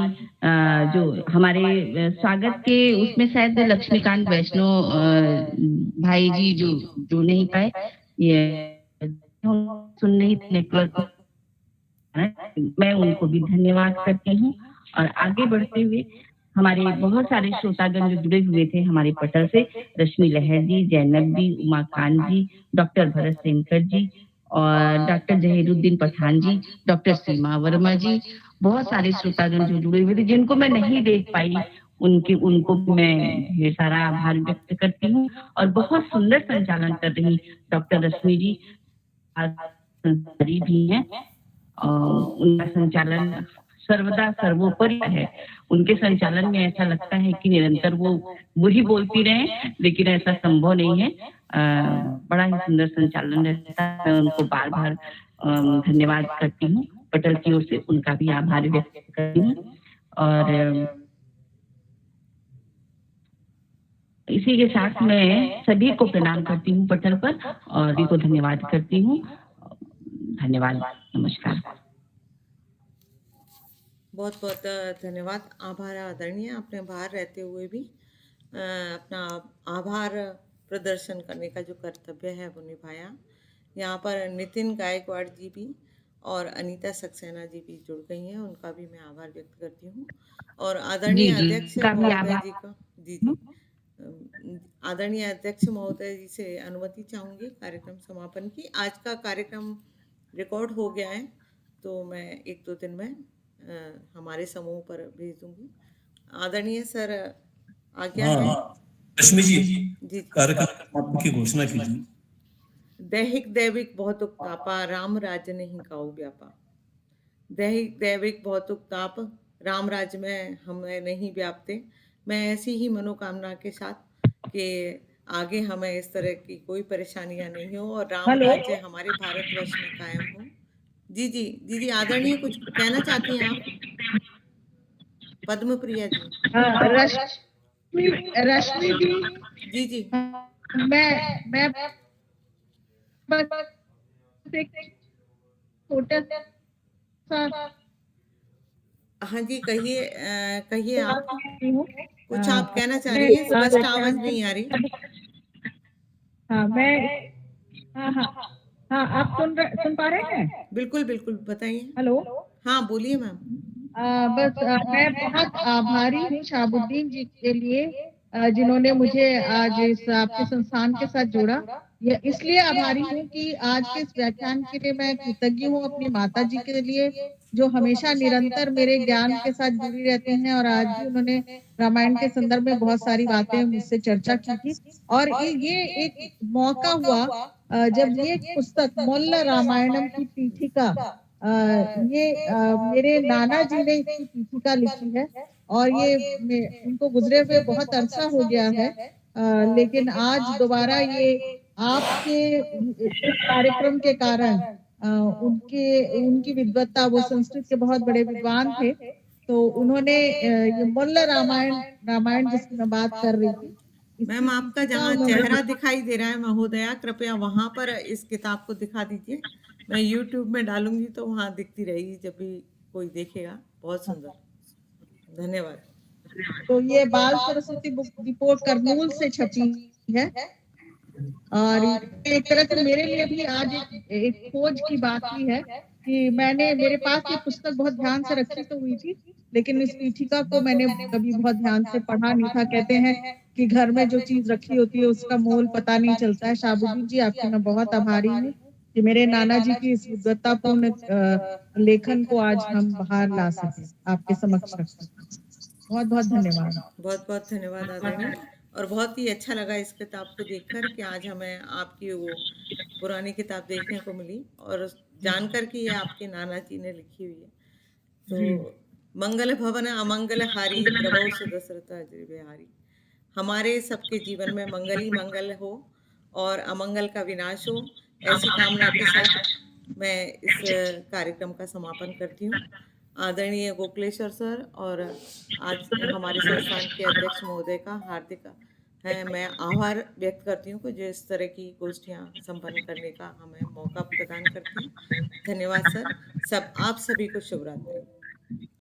जो हमारे स्वागत के उसमें शायद लक्ष्मीकांत वैष्णव भाई जी जो नहीं पाए, ये सुन नहीं नेटवर्क, मैं उनको भी धन्यवाद करती हूँ। और आगे बढ़ते हुए हमारे बहुत सारे श्रोतागण जो जुड़े हुए थे हमारे पटल से, रश्मि लहर जी, जैनब जी, उमाकांत जी, डॉक्टर भरत सेनकर जी और डॉक्टर जहीरुद्दीन पठान जी, डॉक्टर सीमा वर्मा जी, बहुत सारे श्रोतागण जो जुड़े हुए थे जिनको मैं नहीं देख पाई, उनको मैं ढेर सारा आभार व्यक्त करती हूँ। और बहुत सुंदर संचालन कर रही डॉक्टर रश्मि जी भी हैं और उनका संचालन सर्वदा सर्वोपरि है। उनके संचालन में ऐसा लगता है कि निरंतर वो ही बोलती रहे, लेकिन ऐसा संभव नहीं है। बड़ा ही सुंदर संचालन रहता है। मैं उनको बार बार धन्यवाद करती हूँ। पटल की ओर से उनका भी आभार व्यक्त करती हूँ। और इसी के साथ मैं सभी को प्रणाम करती हूँ पटल पर और सभी को धन्यवाद करती हूँ। धन्यवाद, नमस्कार। बहुत बहुत धन्यवाद। आभार आदरणीय, आपने बाहर रहते हुए भी अपना आभार प्रदर्शन करने का जो कर्तव्य है वो निभाया। यहाँ पर नितिन गायकवाड़ जी भी और अनीता सक्सेना जी भी जुड़ गई हैं, उनका भी मैं आभार व्यक्त करती हूँ। और आदरणीय अध्यक्ष महोदय जी का आदरणीय अध्यक्ष महोदय जी से अनुमति चाहूँगी कार्यक्रम समापन की। आज का कार्यक्रम रिकॉर्ड हो गया है तो मैं 1-2 दिन में हमारे समूह पर भेज दूंगी। आदरणीय सर आज्ञा है। रश्मि जी कार्यक्रम समापन की घोषणा कीजिए। दैहिक दैविक बहुत तापा, राम राज्य नहीं काऊ व्यापा। दैहिक दैविक बहुत ताप, राम राज्य में हमें नहीं व्यापते। मैं ऐसी ही मनोकामना के साथ कि आगे हमें इस तरह की कोई परेशानियां नहीं हो और राम राज्य हमारे भारतवर्ष में कायम हो। जी आदरणीय कुछ कहना चाहती हैं आप? पद्म प्रिया जी। रश्मि जी, जी जी मैं बस एक छोटा सा हाँ जी, कहिए कहिए आप, हूँ। कुछ आप कहना चाह मैं रही हैं, इस स्पष्ट व्याख्यान आवाज नहीं आ रही। हाँ मैं हाँ हाँ हाँ आप सुन पा रहे हैं? बिल्कुल बिल्कुल बताइए। हेलो। हाँ बोलिए मैम। मैं बहुत आभारी हूँ शाहबुद्दीन जी के लिए, जिन्होंने मुझे आज इस आपके संस्थान के साथ जोड़ा। यह इसलिए आभारी हूँ कि आज के इस व्याख्यान के लिए मैं कृतज्ञ हूँ अपनी माता जी के लिए, जो हमेशा निरंतर मेरे ज्ञान के साथ जुड़ी रहती हैं, और आज भी उन्होंने रामायण के संदर्भ में बहुत सारी बातें मुझसे चर्चा की थी। और ये एक मौका हुआ जब ये पुस्तक मोल्ल रामायणम की पीठिका, मेरे नाना जी ने इसकी पीठिका लिखी है, और उनको गुजरे हुए बहुत अरसा हो गया है, लेकिन आज दोबारा ये आपके इस कार्यक्रम के कारण उनकी विद्वत्ता, वो संस्कृत के बहुत बड़े विद्वान थे, तो उन्होंने ये मोल्ल रामायण जिसकी मैं बात कर रही थी, मैम इसकी आपका पीठिका जहाँ उन्होंने चेहरा दिखाई दे रहा है महोदया, कृपया वहां पर इस किताब को दिखा दीजिए। मैं यूट्यूब में डालूंगी तो वहां दिखती रहेगी जब भी कोई देखेगा। बहुत सुंदर, धन्यवाद। तो ये बाल सरस्वती बुक डिपो करनूल से छपी है, और ये एक तरह से मेरे लिए भी आज एक खोज की बात ही है कि मेरे पास ये पुस्तक बहुत ध्यान से रखी तो हुई थी, लेकिन इस पीठिका को मैंने कभी बहुत ध्यान से पढ़ा नहीं था। कहते हैं कि घर में जो चीज रखी होती है उसका मोल पता नहीं चलता है। शाहबुद्दीन जी, आपकी मैं बहुत आभारी हूँ कि मेरे नाना जी की इस विद्वत्तापूर्ण लेखन को आज हम बाहर ला सके, आपके समक्ष रख सके। बहुत बहुत धन्यवाद। बहुत बहुत धन्यवाद आदरणीय। और बहुत ही अच्छा लगा इस किताब को देखकर कि आज हमें आपकी वो पुरानी किताब देखने को मिली, और जानकर कि ये आपके नाना जी ने लिखी हुई है। तो मंगल भवन अमंगल हारी द्रवौ सुदशरथ अजय बिहारी। हमारे सबके जीवन में मंगल ही मंगल हो और अमंगल का विनाश हो, ऐसी कामना के साथ मैं इस कार्यक्रम का समापन करती हूँ। आदरणीय गोखलेश्वर सर और आज हमारे संस्थान के अध्यक्ष महोदय का हार्दिक है मैं आभार व्यक्त करती हूँ कि जो इस तरह की गोष्ठियाँ संपन्न करने का हमें मौका प्रदान करते हैं। धन्यवाद सर। सब आप सभी को शुभ रात्रि।